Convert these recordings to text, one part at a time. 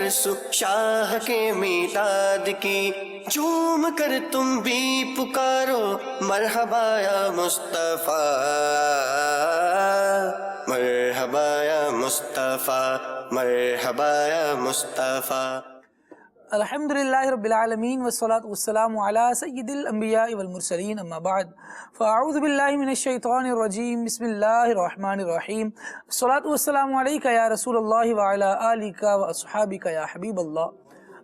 ہر سو شاہ کے میلاد کی، جھوم کر تم بھی پکارو مرحبا یا مصطفیٰ، مرحبا یا مصطفیٰ، مرحبا یا مصطفیٰ۔ الحمدللہ رب العالمین والصلاة والسلام علی سید الانبیاء والمرسلین، اما بعد فاعوذ باللہ من الشیطان الرجیم، بسم اللہ الرحمن الرحیم، الصلاة والسلام علیکہ یا رسول اللہ وعلی آلکہ واصحابکہ یا حبیب اللہ،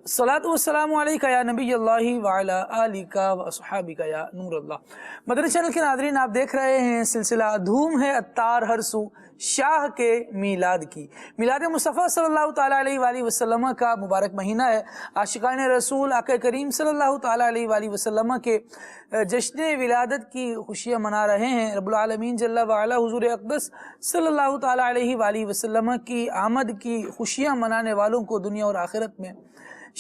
الصلاة والسلام علیکہ یا نبی اللہ وعلی آلکہ واصحابکہ یا نور اللہ۔ مدنی چینل کے ناظرین، آپ دیکھ رہے ہیں سلسلہ دھوم ہے عطار ہر سو شاہ کے میلاد کی۔ میلاد مصطفیٰ صلی اللہ تعالیٰ علیہ وآلہ وسلم کا مبارک مہینہ ہے۔ عاشقان رسول آقا کریم صلی اللہ تعالیٰ علیہ وآلہ وسلم کے جشن ولادت کی خوشیاں منا رہے ہیں۔ رب العالمین جل وعلا حضور اقدس صلی اللہ تعالیٰ علیہ وآلہ وسلم کی آمد کی خوشیاں منانے والوں کو دنیا اور آخرت میں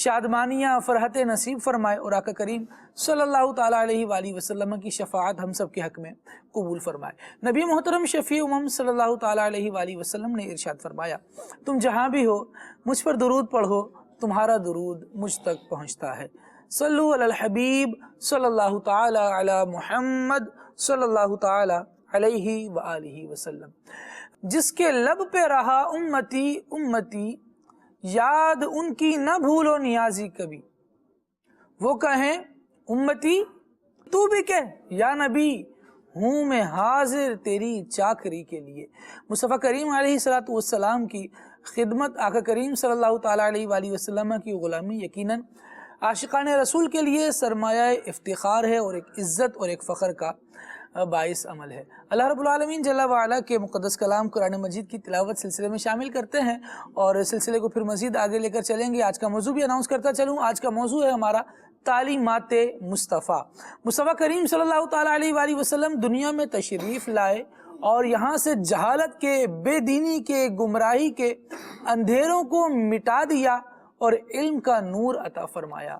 شادمانیاں فرحت نصیب فرمائے، اور آقا کریم صلی اللہ تعالیٰ علیہ وآلہ وسلم کی شفاعت ہم سب کے حق میں قبول فرمائے۔ نبی محترم شفیع امم صلی اللہ تعالیٰ علیہ وآلہ وسلم نے ارشاد فرمایا، تم جہاں بھی ہو مجھ پر درود پڑھو، تمہارا درود مجھ تک پہنچتا ہے۔ صلو علی الحبیب صلی اللہ تعالیٰ علی محمد صلی اللہ تعالیٰ علیہ وآلہ وسلم۔ جس کے لب پہ رہا امتی امتی، یاد ان کی نہ بھولو نیازی کبھی، وہ کہیں امتی تو بھی کہہ یا نبی، ہوں میں حاضر تیری چاکری کے لیے۔ مصطفیٰ کریم علیہ السلام کی خدمت، آقا کریم صلی اللہ تعالیٰ علیہ وآلہ وسلم کی غلامی یقیناً عاشقان رسول کے لیے سرمایہ افتخار ہے، اور ایک عزت اور ایک فخر کا باعث عمل ہے۔ اللہ رب العالمین جل وعلا کے مقدس کلام قرآن مجید کی تلاوت سلسلے میں شامل کرتے ہیں، اور سلسلے کو پھر مزید آگے لے کر چلیں گے۔ آج کا موضوع بھی اناؤنس کرتا چلوں، آج کا موضوع ہے ہمارا تعلیمات مصطفیٰ۔ مصطفیٰ کریم صلی اللہ تعالیٰ علیہ وآلہ وسلم دنیا میں تشریف لائے، اور یہاں سے جہالت کے، بے دینی کے، گمراہی کے اندھیروں کو مٹا دیا، اور علم کا نور عطا فرمایا،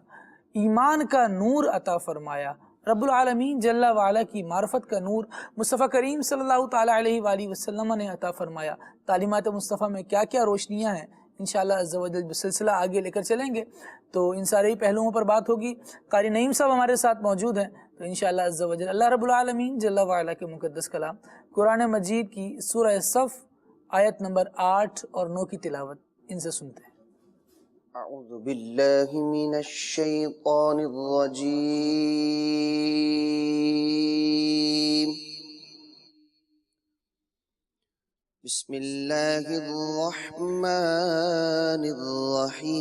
ایمان کا نور عطا فرمایا۔ رب العالمین جل وعلا کی معرفت کا نور مصطفیٰ کریم صلی اللہ تعالیٰ علیہ وآلہ وسلم نے عطا فرمایا۔ تعلیمات مصطفیٰ میں کیا کیا روشنیاں ہیں، انشاءاللہ عز و جل سلسلہ آگے لے کر چلیں گے تو ان سارے ہی پہلوؤں پر بات ہوگی۔ قاری نعیم صاحب ہمارے ساتھ موجود ہیں، تو انشاءاللہ عز و جل اللہ رب العالمین جل وعلا کے مقدس کلام قرآن مجید کی سورہ صف آیت نمبر 8 اور 9 کی تلاوت ان سے سنتے ہیں۔ اعوذ باللہ من الشیطان الرجیم، بسم اللہ الرحمن الرحیم۔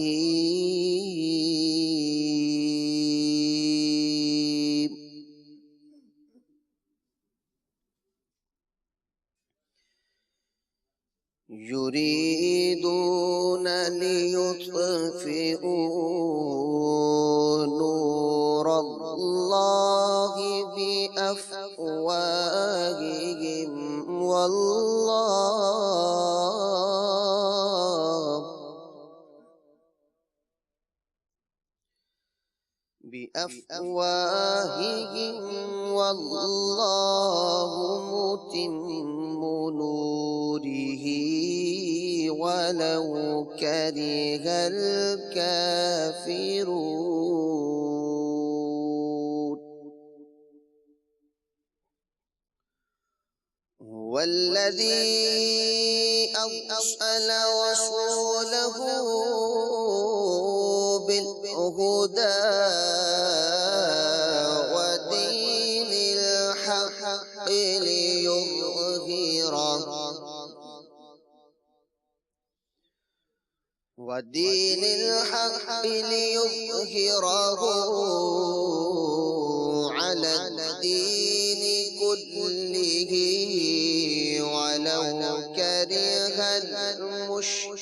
یریدون لیطفئوا نور اللہ بافواہہم واللہ متم نورہ ولو کرہ الکافرون۔ والذی ارسل رسولہ بالہدی ودین الحق ليظهره على الدين كله ولو كره المشركون۔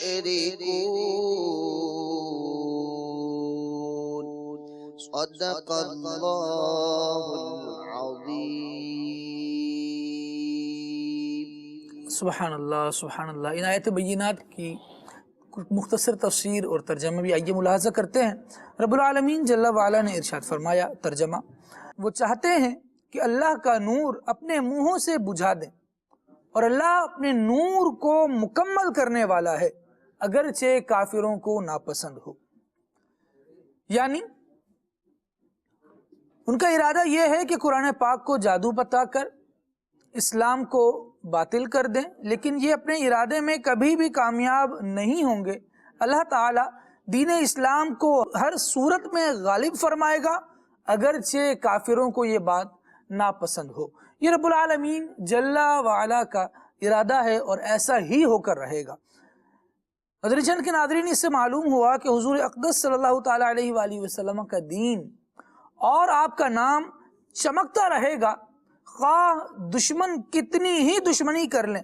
صدق اللہ العظیم۔ سبحان اللہ سبحان اللہ۔ ان آیت بینات کی مختصر تفسیر اور ترجمہ بھی آئیے ملاحظہ کرتے ہیں۔ رب العالمین جل وعلا نے ارشاد فرمایا، ترجمہ، وہ چاہتے ہیں کہ اللہ کا نور اپنے منہوں سے بجھا دیں، اور اللہ اپنے نور کو مکمل کرنے والا ہے۔ اگرچہ کافروں کو ناپسند ہو۔ یعنی ان کا ارادہ یہ ہے کہ قرآن پاک کو جادو بتا کر اسلام کو باطل کر دیں، لیکن یہ اپنے ارادے میں کبھی بھی کامیاب نہیں ہوں گے۔ اللہ تعالیٰ دین اسلام کو ہر صورت میں غالب فرمائے گا، اگرچہ کافروں کو یہ بات ناپسند ہو۔ یہ رب العالمین جل وعلا کا ارادہ ہے اور ایسا ہی ہو کر رہے گا۔ مدنی چینل کے ناظرین، اس سے معلوم ہوا کہ حضور اقدس صلی اللہ تعالیٰ علیہ وآلہ وسلم کا دین اور آپ کا نام چمکتا رہے گا، خواہ دشمن کتنی ہی دشمنی کر لیں،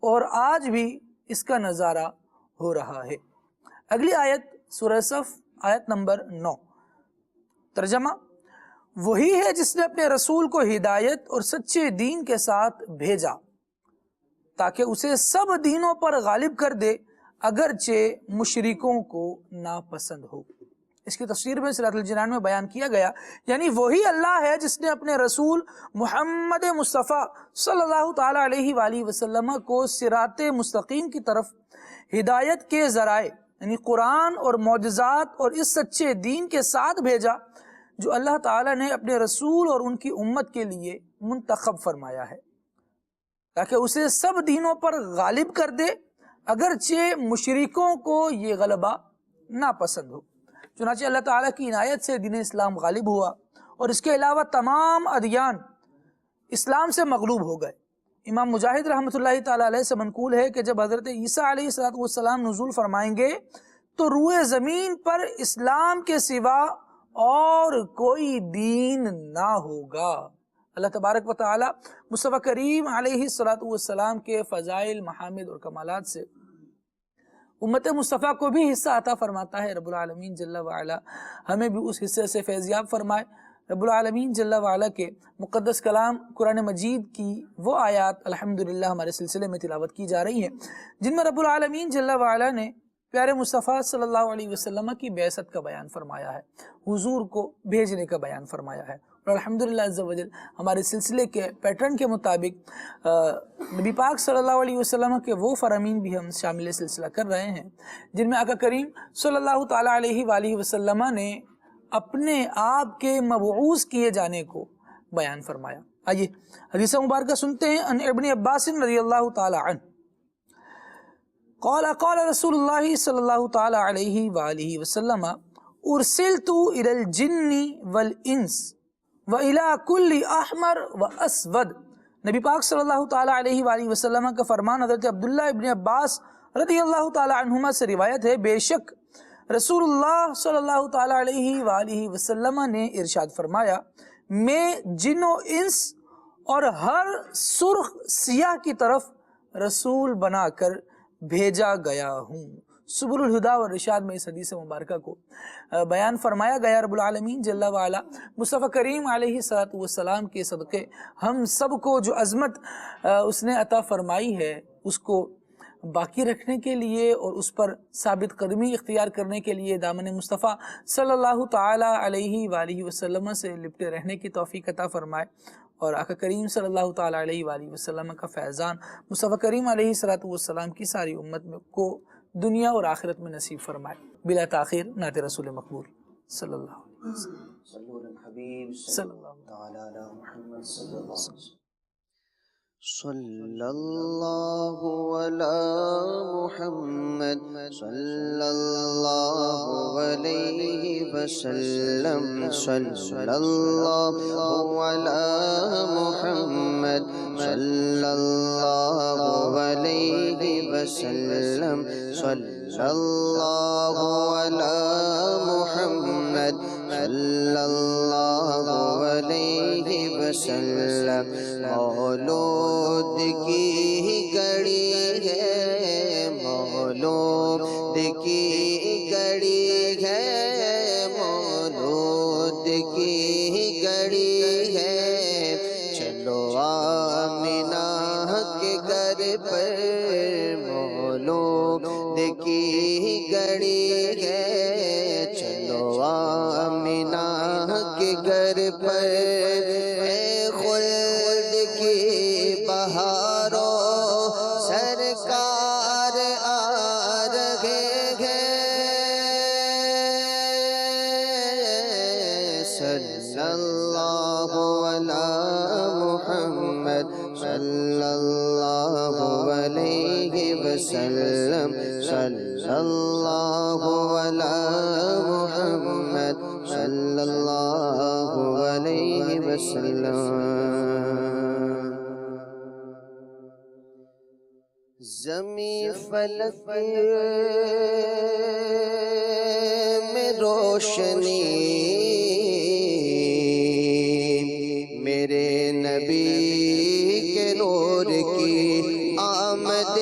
اور آج بھی اس کا نظارہ ہو رہا ہے۔ اگلی آیت سورہ صف آیت نمبر 9۔ ترجمہ: وہی ہے جس نے اپنے رسول کو ہدایت اور سچے دین کے ساتھ بھیجا تاکہ اسے سب دینوں پر غالب کر دے، اگرچہ مشرکوں کو ناپسند ہو۔ اس کی تفسیر میں صراط الجنان میں بیان کیا گیا، یعنی وہی اللہ ہے جس نے اپنے رسول محمد مصطفیٰ صلی اللہ تعالیٰ علیہ وآلہ وسلم کو صراط مستقیم کی طرف ہدایت کے ذرائع یعنی قرآن اور معجزات اور اس سچے دین کے ساتھ بھیجا جو اللہ تعالیٰ نے اپنے رسول اور ان کی امت کے لیے منتخب فرمایا ہے، تاکہ اسے سب دینوں پر غالب کر دے، اگرچہ مشرکوں کو یہ غلبہ ناپسند ہو۔ چنانچہ اللہ تعالیٰ کی عنایت سے دین اسلام غالب ہوا، اور اس کے علاوہ تمام ادیان اسلام سے مغلوب ہو گئے۔ امام مجاہد رحمۃ اللہ تعالیٰ علیہ سے منقول ہے کہ جب حضرت عیسیٰ علیہ السلام نزول فرمائیں گے تو روئے زمین پر اسلام کے سوا اور کوئی دین نہ ہوگا۔ اللہ تبارک و تعالیٰ مصطفیٰ کریم علیہ السلام کے فضائل، محامد اور کمالات سے امت مصطفیٰ کو بھی حصہ عطا فرماتا ہے۔ رب العالمین جل وعلا ہمیں بھی اس حصے سے فیضیاب فرمائے۔ رب العالمین جل وعلا کے مقدس کلام قرآن مجید کی وہ آیات الحمدللہ ہمارے سلسلے میں تلاوت کی جا رہی ہیں جن میں رب العالمین جل وعلا نے پیارے مصطفیٰ صلی اللہ علیہ وسلم کی بعثت کا بیان فرمایا ہے، حضور کو بھیجنے کا بیان فرمایا ہے، اور الحمدللہ عز و جل ہمارے سلسلے کے پیٹرن کے مطابق نبی پاک صلی اللہ علیہ وسلم کے وہ فرامین بھی ہم شامل سلسلہ کر رہے ہیں جن میں آقا کریم صلی اللہ تعالیٰ علیہ وآلہ وسلم نے اپنے آپ کے مبعوث کیے جانے کو بیان فرمایا۔ آئیے حدیث مبارکہ سنتے ہیں۔ ان ابن عباس رضی اللہ تعالیٰ عنہ قال رسول اللہ صلی اللہ تعالیٰ علیہ وآلہ وسلم ارسلت الى الجن والانس وَإِلَىٰ كُلِّ احمر وَأَسْوَدْ۔ نبی پاک صلی اللہ تعالیٰ علیہ وآلہ وسلم کا فرمان حضرت عبداللہ ابن عباس رضی اللہ تعالیٰ عنہما سے روایت ہے، بے شک رسول اللہ صلی اللہ تعالیٰ علیہ وآلہ وسلم نے ارشاد فرمایا، میں جن و انس اور ہر سرخ سیاہ کی طرف رسول بنا کر بھیجا گیا ہوں۔ سبل الہدا والرشاد میں اس حدیث مبارکہ کو بیان فرمایا گیا۔ رب العالمین جل وعلا مصطفیٰ کریم علیہ السلام کے صدقے ہم سب کو جو عظمت اس نے عطا فرمائی ہے اس کو باقی رکھنے کے لیے اور اس پر ثابت قدمی اختیار کرنے کے لیے دامن مصطفیٰ صلی اللہ تعالیٰ علیہ وآلہ وسلم سے لپٹے رہنے کی توفیق عطا فرمائے، اور آقا کریم صلی اللہ تعالیٰ علیہ وآلہ وسلم کا فیضان مصطفیٰ کریم علیہ السلام کی ساری امت کو دنیا اور آخرت میں نصیب فرمائے۔ بلا تاخیر نعت رسول مقبول صلی اللہ علیہ وسلم۔ صلو علی الحبیب صلی اللہ تعالی علی محمد صلی اللہ علیہ وسلم۔ صلی اللہ علی محمد صلی اللہ علیہ وسلم۔ صلی اللہ علی محمد صلی اللہ علیہ وسلم۔ صلی اللہ علی محمد صلی اللہ علیہ وسلم۔ مولود کی گھڑی ہے، مولود کی گھڑی ہے، مولود کی گھڑی ہے، چلو آمنہ کے گھر پر مولود کی گھڑی ہے، چلو آمنہ کے گھر پر خلد کی بہاروں سرکار آ رہے صلی اللہ علی محمد صلی اللہ علیہ وسلم صلی اللہ علی محمد صلی اللہ علیہ وسلم زمین فلک میں روشنی میرے نبی کے نور کی آمد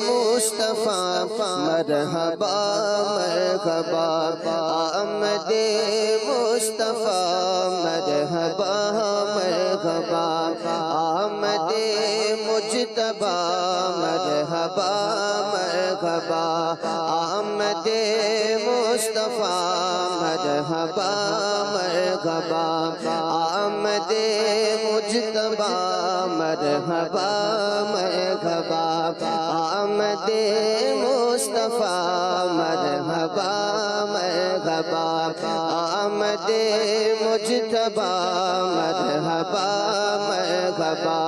مصطفیٰ مرحبا مرحبا آمد مصطفیٰ مرحبا مرحبا آمد مجتبی مرحبا مرحبا آمد مصطفیٰ مرحبا مرحبا آمد مجتبی مرحبا مرحبا آمد مصطفیٰ مرحبا مرحبا آمد مجتبی مرحبا مرحبا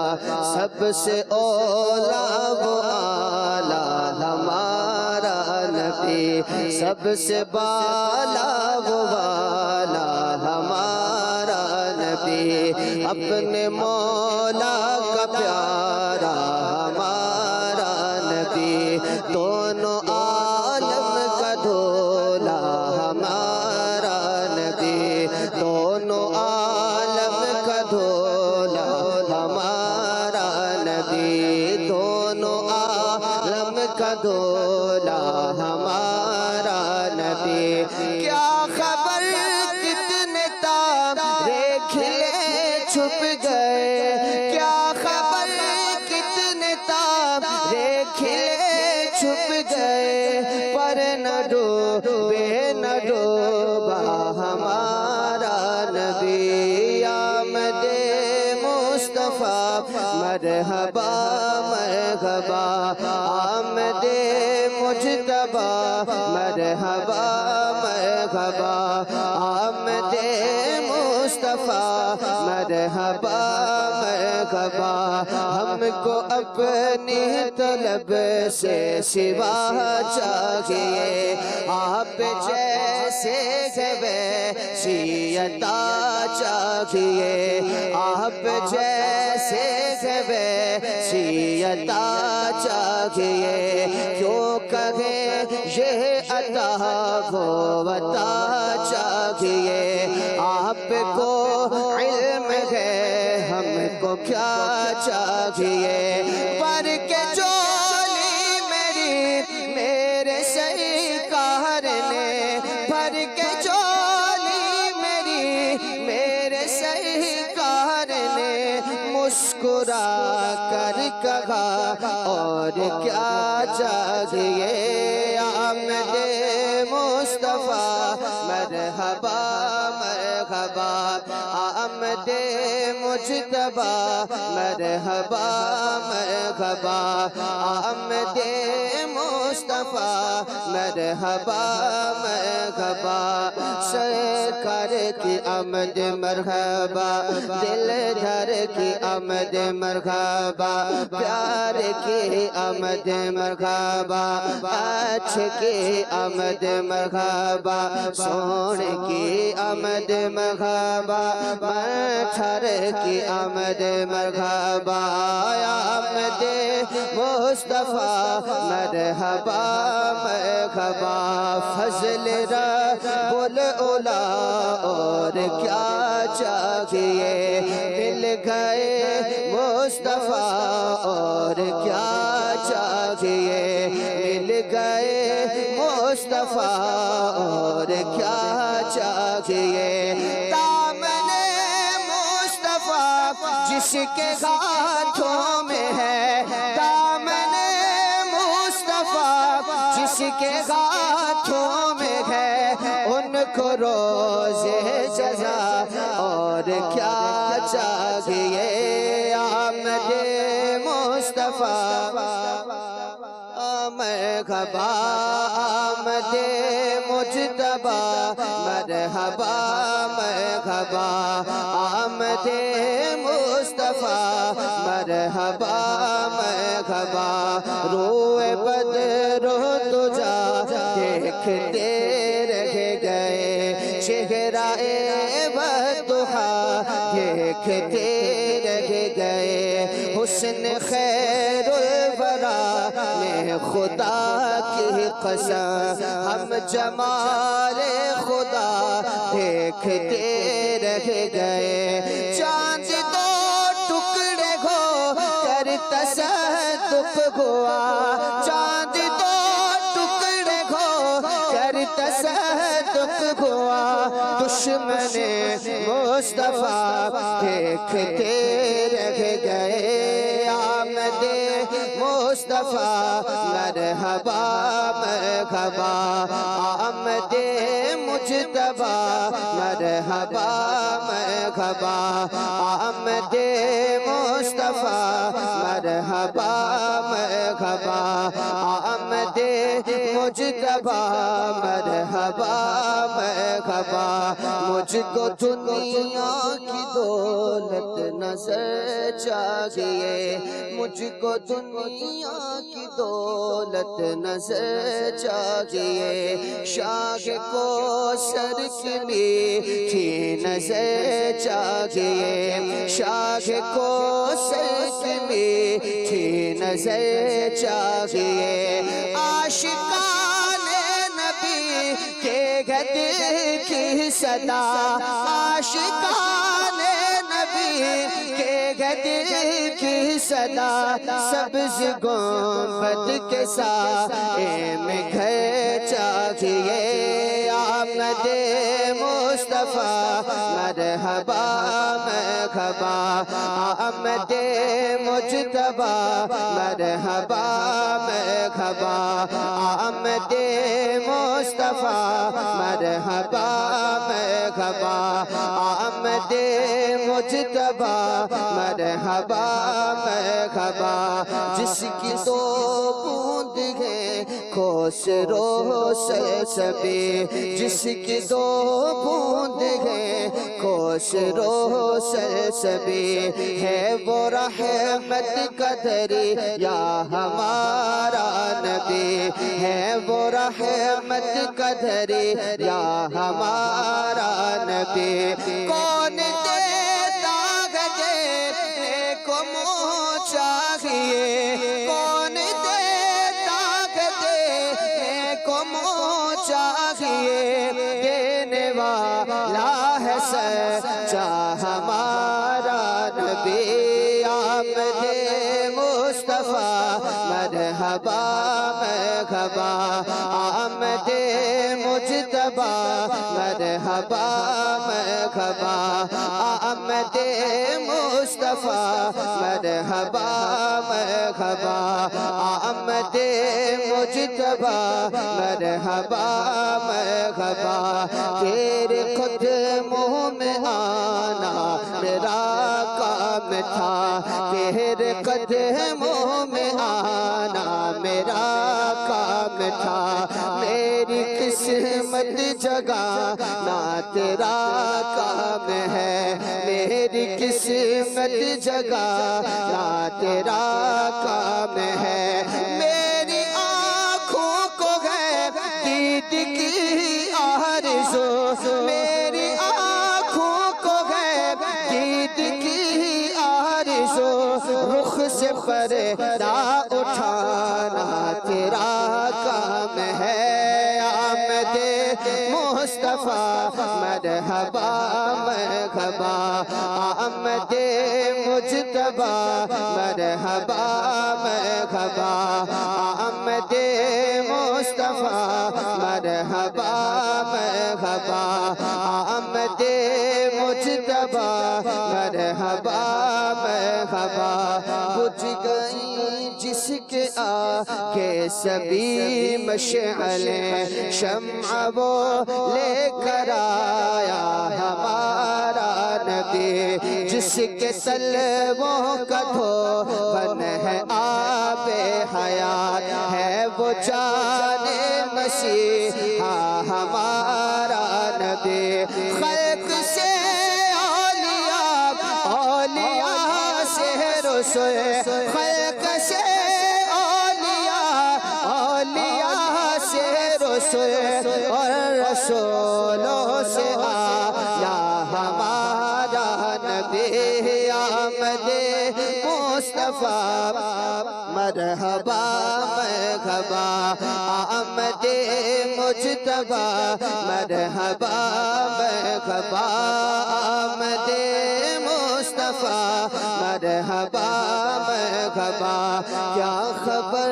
سب سے اولا و اعلیٰ ہمارا نبی سب سے بالا و والا ہمارا نبی اپنے مولا کا پیارا ہمارا نبی دونوں عالم کا دھولا ہمارا نبی دونوں عالم کا دھولا ہمارا نبی دونوں عالم کا دھولا ہمارا نبی کیا خبر کتنے تارے کھلے چھپ گئے کیا خبر کتنے تارے کھلے چھپ گئے پر نہ ڈوبے نہ ڈوبا ہمارا نبی آمد مصطفیٰ مرحبا مرحبا آمد مجتبی مرحبا مرحبا آمد مصطفیٰ مرحبا مرحبا ہم کو اپنی طلب سے سوا چاہیے آپ جیسے ویسی عطا چاہیے آپ جیسے ویسی عطا چاہیے کیوں کہے یہ عطا وہ عطا چاہیے آپ کو علم ہے ہم کو کیا چاہیے پر کے چولی میری میرے سرکار نے پر کے چولی میری میرے سرکار نے مسکرا کر کہا اور کیا چاہیے آمد مصطفیٰ مرحبا مرحبا آمد مجتبی مرحبا مرحبا آمد مصطفیٰ مرحبا مرحبا سرکار کی آمد مرحبا دل دھر کی آمد مرحبا پیار کی آمد مرحبا اچھے کی آمد مرحبا سونے کی آمد مرحبا مٹھر کی آمد مرحبا آمد مصطفیٰ مرحبا مرحبا فضل رب العلا اور کیا چاہیے مل گئے مصطفیٰ اور کیا چاہیے مل گئے مصطفیٰ اور کیا چاہیے دامن مصطفیٰ جس کے ہاتھوں میں ہے دامن مصطفیٰ جس کے ہاتھوں میں ہے ان کو روزے جزا اور کیا چاہیے آمد مصطفیٰ مرحبا آمد مجتبی مرحبا مرحبا آمد مصطفیٰ مرحبا مرحبا روئے بدر و دجا دیکھتے رہ گئے چہرہ والضحیٰ دیکھتے رہ گئے حسن خیر الورا نے خدا کی قسم ہم جمال خدا دیکھتے رہ گئے چاند دو ٹکڑے ہو کر تصدق ہوا چاند دو ٹکڑے ہو کر تصدق ہوا دشمن مصطفیٰ دیکھتے رہ گئے آمد مصطفیٰ مرحبا مرحبا آمد مجتبی مرحبا مرحبا آمد مصطفیٰ مرحبا مرحبا آمد مجتبی مرحبا مرحبا مجھ کو دنیا کی دولت نظر چاہیے مجھ کو دنیا کی دولت نظر چاہیے شاہ کو سر کی میٹھی نظر چاہیے شاہ کو سر کی میٹھی نظر چاہیے عاشقان نبی کے گدے کی صدا عاشقان نبی کے گدے کی صدا سبز گنبد کے سائے میں گھر چاہیے آمد مصطفیٰ مرحبا مرحبا آمد مجتبی مرحبا مرحبا آمد مصطفیٰ مرحبا مرحبا آمد مجتبی مرحبا مرحبا جس کی دو بوند ہے خسرو سلسبی جس کی دو بوند ہے خسرو سلسبی ہے وہ رحمت کا دریا ہمارا نبی ہے وہ رحمت کا دریا ہمارا نبی کون دیتا ہے دینے کو منہ چاہیے کون دیتا ہے دینے کو منہ چاہیے دینے والا ہے سچا ہمارا نبی آمد مصطفیٰ مرحبا مرحبا آمد مجتبی مرحبا مرحبا آمد مصطفیٰ مرحبا مرحبا آمد مجتبی مرحبا مرحبا تیرے قدموں میں آنا میرا کام تھا تیرے قدموں میں آنا میرا کام تھا میری قسمت جگانا تیرا کام ہے میری قسمت جگانا تیرا کام ہے میری آنکھوں کو ہے دید کی آرزو میری آنکھوں کو ہے دید کی آرزو رخ سے پردہ اٹھانا تیرا کام ہے آمد مصطفیٰ مرحبا مرحبا آمد مجتبی مرحبا مرحبا آمد مصطفیٰ مرحبا مرحبا آمد مجتبی مرحبا مرحبا بجھ گئی جس کے آگے سبھی مشعلیں شمع وہ لے کر آیا ہمارا نبی، جس کے تلووں کا دھوبن ہے آب حیات، ہے وہ جان مسیحا ہمارا نبی۔ خلق سے اولیاء، اولیاء سے رسول، خلق سے اولیاء، اولیاء سے رسول، اور رسولوں سے آیا ہمارا نبی آمد مصطفیٰ، مرحبا مرحبا آمد مجتبی، مرحبا مرحبا آمد مصطفیٰ، مرحبا مرحبا۔ کیا خبر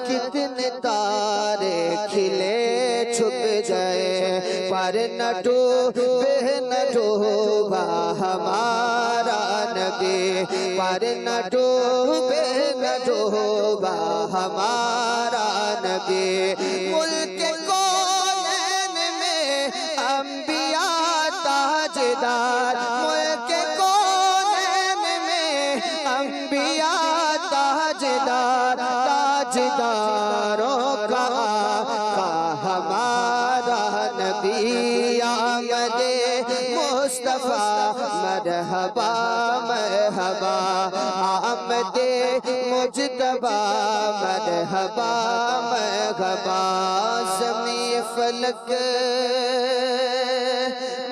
کتنے تارے کھلے چھپ گئے، پر نہ ڈوبے نہ ڈوبا ہمارا نبی، پر نہ ڈوبے نہ ڈوبا ہمارا نبی۔ ملک کونین میں انبیاء تاجدار، ملک کونین میں انبیاء تاجدار، تاجداروں کا آقا ہمارا نبی آمد مصطفیٰ، مرحبا مرحبا آمد مجتبی، مرحبا مرحبا۔ زمین فلک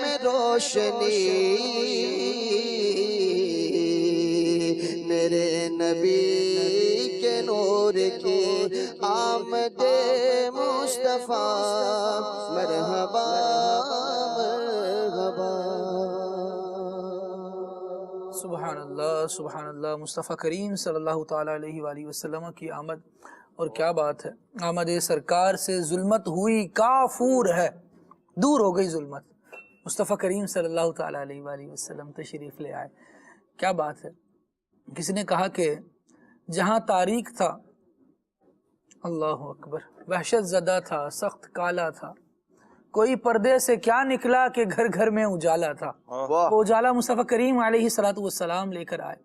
میں روشنی میرے نبی کے نور کی آمد مصطفیٰ، مرحبا مرحبا۔ سبحان اللہ سبحان اللہ، مصطفیٰ کریم صلی اللہ تعالیٰ علیہ وآلہ وسلم کی آمد، اور کیا بات ہے، آمد سرکار سے ظلمت ہوئی کافور ہے، دور ہو گئی ظلمت، مصطفیٰ کریم صلی اللہ تعالیٰ علیہ وآلہ وسلم تشریف لے آئے۔ کیا بات ہے، کسی نے کہا کہ جہاں تاریک تھا، اللہ اکبر، وحشت زدہ تھا، سخت کالا تھا، کوئی پردے سے کیا نکلا کہ گھر گھر میں اجالا تھا، وہ اجالا مصطفیٰ کریم علیہ السلام لے کر آئے۔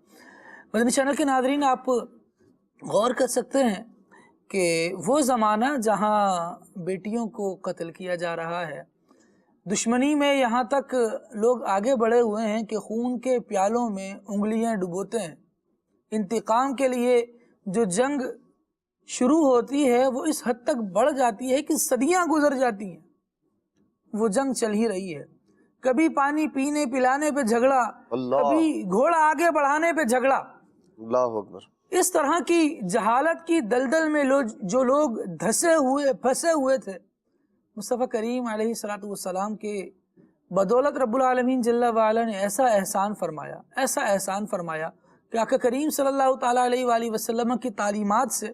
مدنی چینل کے ناظرین، آپ غور کر سکتے ہیں کہ وہ زمانہ جہاں بیٹیوں کو قتل کیا جا رہا ہے، دشمنی میں یہاں تک لوگ آگے بڑھے ہوئے ہیں کہ خون کے پیالوں میں انگلیاں ڈبوتے ہیں، انتقام کے لیے جو جنگ شروع ہوتی ہے وہ اس حد تک بڑھ جاتی ہے کہ صدیاں گزر جاتی ہیں، وہ جنگ چل ہی رہی ہے، کبھی پانی پینے پلانے پہ جھگڑا، کبھی گھوڑا آگے بڑھانے پہ جھگڑا، اللہ اکبر۔ اس طرح کی جہالت کی دلدل میں جو لوگ دھسے ہوئے پھنسے ہوئے تھے، مصطفیٰ کریم علیہ السلام کے بدولت رب العالمین جل وعلا نے ایسا احسان فرمایا کہ آقا کریم صلی اللہ تعالیٰ علیہ وآلہ وسلم کی تعلیمات سے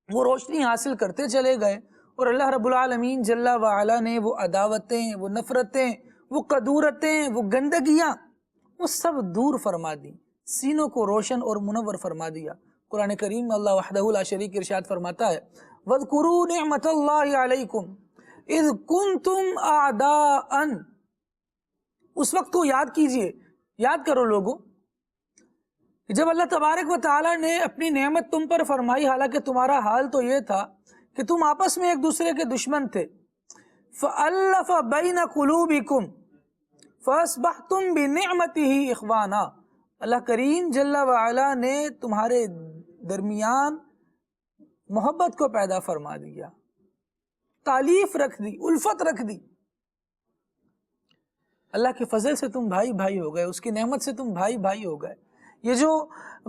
وہ روشنی حاصل کرتے چلے گئے، اور اللہ رب العالمین جل وعلا نے وہ عداوتیں، وہ نفرتیں، وہ قدورتیں، وہ گندگیاں، وہ سب دور فرما دی، سینوں کو روشن اور منور فرما دیا۔ قرآن کریم میں اللہ وحدہ لا شریک ارشاد فرماتا ہے، وَاذْكُرُوا نِعْمَةَ اللَّهِ عَلَيْكُمْ اِذْ كُنْتُمْ أَعْدَاءً، اس وقت کو یاد کیجئے، یاد کرو لوگوں، جب اللہ تبارک و تعالیٰ نے اپنی نعمت تم پر فرمائی، حالانکہ تمہارا حال تو یہ تھا کہ تم آپس میں ایک دوسرے کے دشمن تھے، فَأَلَّفَ بَيْنَ قُلُوبِكُمْ فَأَصْبَحْتُمْ بِنِعْمَتِهِ إِخْوَانًا، اللہ کریم جل وعلا نے تمہارے درمیان محبت کو پیدا فرما دیا، تالیف رکھ دی، الفت رکھ دی، اللہ کے فضل سے تم بھائی بھائی ہو گئے، اس کی نعمت سے تم بھائی بھائی ہو گئے۔ یہ جو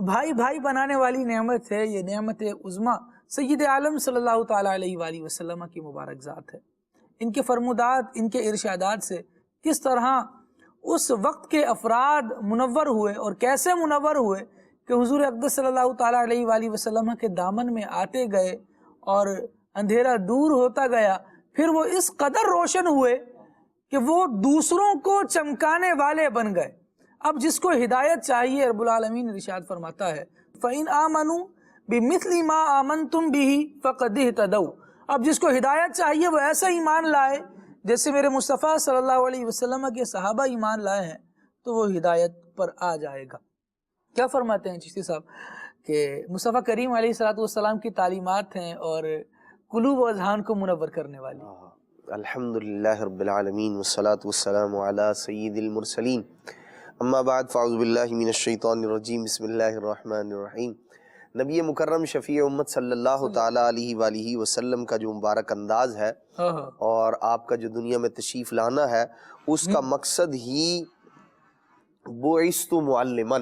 بھائی بھائی بنانے والی نعمت ہے، یہ نعمت عظمیٰ سید عالم صلی اللہ تعالیٰ علیہ وآلہ وسلم کی مبارک ذات ہے۔ ان کے فرمودات، ان کے ارشادات سے کس طرح اس وقت کے افراد منور ہوئے، اور کیسے منور ہوئے کہ حضور اقدس صلی اللہ تعالیٰ علیہ وآلہ وسلم کے دامن میں آتے گئے اور اندھیرا دور ہوتا گیا، پھر وہ اس قدر روشن ہوئے کہ وہ دوسروں کو چمکانے والے بن گئے۔ اب جس کو ہدایت چاہیے، رب العالمین ارشاد فرماتا ہے، فَإِنْ آمَنُوا بِمِثْلِ مَا آمَنْتُمْ بِهِ فَقَدْ اهْتَدَوْا۔ اب جس کو ہدایت چاہیے وہ ایسا ایمان لائے جیسے میرے مصطفیٰ صلی اللہ علیہ وسلم کے صحابہ ایمان لائے ہیں، تو وہ ہدایت پر آ جائے گا۔ کیا فرماتے ہیں چشتی صاحب کہ مصطفیٰ کریم علیہ السلام کی تعلیمات ہیں اور قلوب و اذہان کو منور کرنے والی۔ الحمدللہ رب العالمین والصلاة والسلام علی سید المرسلین، اما بعد فاعوذ باللہ من الشیطان الرجیم، بسم اللہ الرحمن الرحیم۔ نبی مکرم شفیع امت صلی اللہ تعالیٰ علیہ وآلہ وسلم کا جو مبارک انداز ہے اور آپ کا جو دنیا میں تشریف لانا ہے، اس کا مقصد ہی بعثت معلما،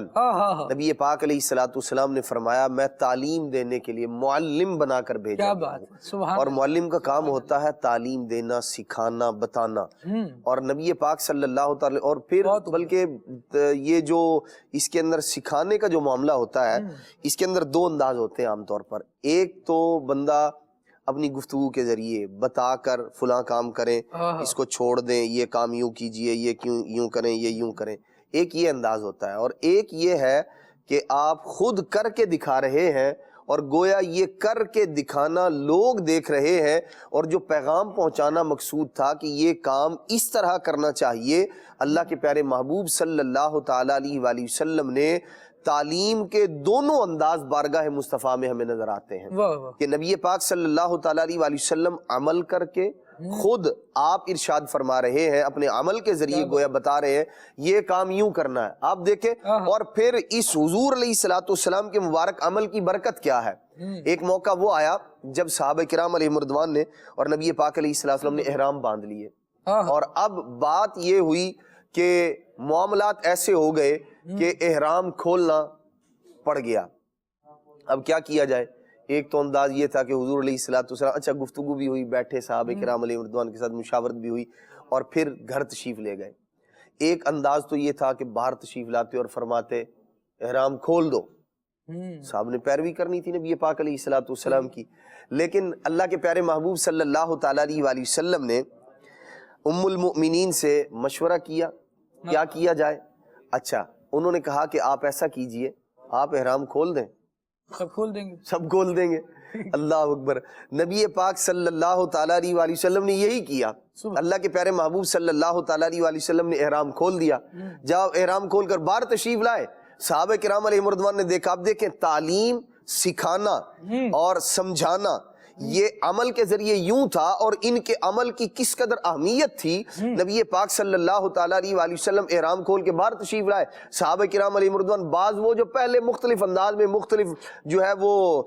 نبی پاک علیہ السلام نے فرمایا میں تعلیم دینے کے لیے معلم بنا کر بھیجا ہوں، اور معلم کا کام ہوتا ہے تعلیم دینا، سکھانا، بتانا۔ اور نبی پاک صلی اللہ تعالی اور پھر بلکہ یہ جو اس کے اندر سکھانے کا جو معاملہ ہوتا ہے، اس کے اندر دو انداز ہوتے ہیں عام طور پر۔ ایک تو بندہ اپنی گفتگو کے ذریعے بتا کر فلاں کام کریں، اس کو چھوڑ دیں، یہ کام یوں کیجئے، یہ کیوں یوں کریں، یہ یوں کریں، ایک یہ انداز ہوتا ہے۔ اور ایک یہ ہے کہ آپ خود کر کے دکھا رہے ہیں اور گویا یہ کر کے دکھانا لوگ دیکھ رہے ہیں، اور جو پیغام پہنچانا مقصود تھا کہ یہ کام اس طرح کرنا چاہیے، اللہ کے پیارے محبوب صلی اللہ تعالیٰ علیہ وآلہ وسلم نے تعلیم کے دونوں انداز بارگاہ مصطفیٰ میں ہمیں نظر آتے ہیں کہ نبی پاک صلی اللہ تعالیٰ علیہ وآلہ وسلم عمل کر کے خود آپ ارشاد فرما رہے ہیں، اپنے عمل کے ذریعے گویا بتا رہے ہیں یہ کام یوں کرنا ہے، آپ دیکھیں۔ اور پھر اس حضور علیہ السلام کے مبارک عمل کی برکت کیا ہے۔ ایک موقع وہ آیا جب صحابہ کرام علیہ مردوان نے اور نبی پاک علیہ السلام نے احرام باندھ لیے، اور اب بات یہ ہوئی کہ معاملات ایسے ہو گئے کہ احرام کھولنا پڑ گیا۔ اب کیا کیا جائے؟ ایک تو انداز یہ تھا کہ حضور علیہ السلام اچھا گفتگو بھی ہوئی، بیٹھے صحابہ کرام علیہ رضوان کے ساتھ مشاورت بھی ہوئی، اور پھر گھر تشریف لے گئے۔ ایک انداز تو یہ تھا کہ باہر تشریف لاتے اور فرماتے احرام کھول دو، صاحب نے پیروی کرنی تھی نبی پاک علیہ السلام کی۔ لیکن اللہ کے پیارے محبوب صلی اللہ تعالیٰ علیہ وآلہ وسلم نے ام المؤمنین سے مشورہ کیا کیا کیا جائے۔ اچھا انہوں نے کہا کہ آپ ایسا کیجئے، آپ احرام کھول دیں، سب کھول دیں گے، سب کھول دیں گے۔ اللہ اکبر۔ نبی پاک صلی اللہ تعالیٰ علیہ وآلہ وسلم نے یہی کیا۔ اللہ کے پیارے محبوب صلی اللہ تعالیٰ علیہ وآلہ وسلم نے احرام کھول دیا۔ جب احرام کھول کر باہر تشریف لائے، صحابہ کرام علیہ مردوان نے دیکھا، آپ دیکھیں تعلیم، سکھانا اور سمجھانا یہ عمل کے ذریعے یوں تھا، اور ان کے عمل کی کس قدر اہمیت تھی۔ نبی پاک صلی اللہ تعالیٰ علیہ وآلہ وسلم احرام کھول کے باہر تشریف لائے، صحابہ کرام علیہ مردوان بعض وہ جو پہلے مختلف انداز میں مختلف جو ہے وہ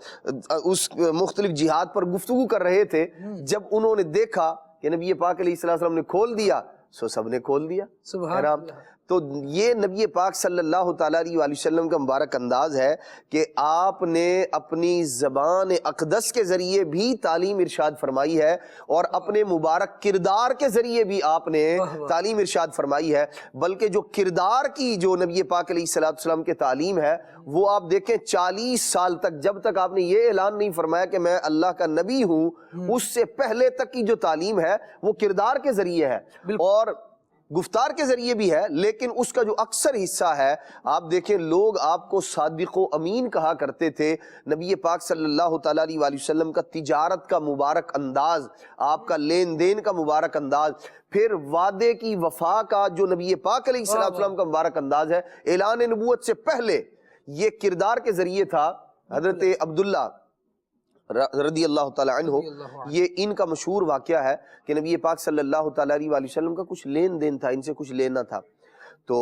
اس مختلف جہاد پر گفتگو کر رہے تھے، جب انہوں نے دیکھا کہ نبی پاک علیہ السلام نے کھول دیا، سو سب نے کھول دیا احرام۔ تو یہ نبی پاک صلی اللہ تعالیٰ علیہ وآلہ وسلم کا مبارک انداز ہے کہ آپ نے اپنی زبان اقدس کے ذریعے بھی تعلیم ارشاد فرمائی ہے، اور اپنے مبارک کردار کے ذریعے بھی آپ نے تعلیم ارشاد فرمائی ہے۔ بلکہ جو کردار کی جو نبی پاک علیہ السلام کے تعلیم ہے، وہ آپ دیکھیں 40 سال تک، جب تک آپ نے یہ اعلان نہیں فرمایا کہ میں اللہ کا نبی ہوں، اس سے پہلے تک کی جو تعلیم ہے وہ کردار کے ذریعے ہے اور گفتار کے ذریعے بھی ہے، لیکن اس کا جو اکثر حصہ ہے، آپ دیکھیں لوگ آپ کو صادق و امین کہا کرتے تھے۔ نبی پاک صلی اللہ تعالیٰ علیہ وآلہ وسلم کا تجارت کا مبارک انداز، آپ کا لین دین کا مبارک انداز، پھر وعدے کی وفا کا جو نبی پاک علیہ السلام کا مبارک انداز ہے، اعلان نبوت سے پہلے یہ کردار کے ذریعے تھا۔ حضرت عبداللہ رضی اللہ تعالیٰ عنہ، یہ ان کا مشہور واقعہ ہے کہ نبی پاک صلی اللہ تعالیٰ علیہ وآلہ وسلم کا کچھ لین دین تھا، ان سے کچھ لینا تھا، تو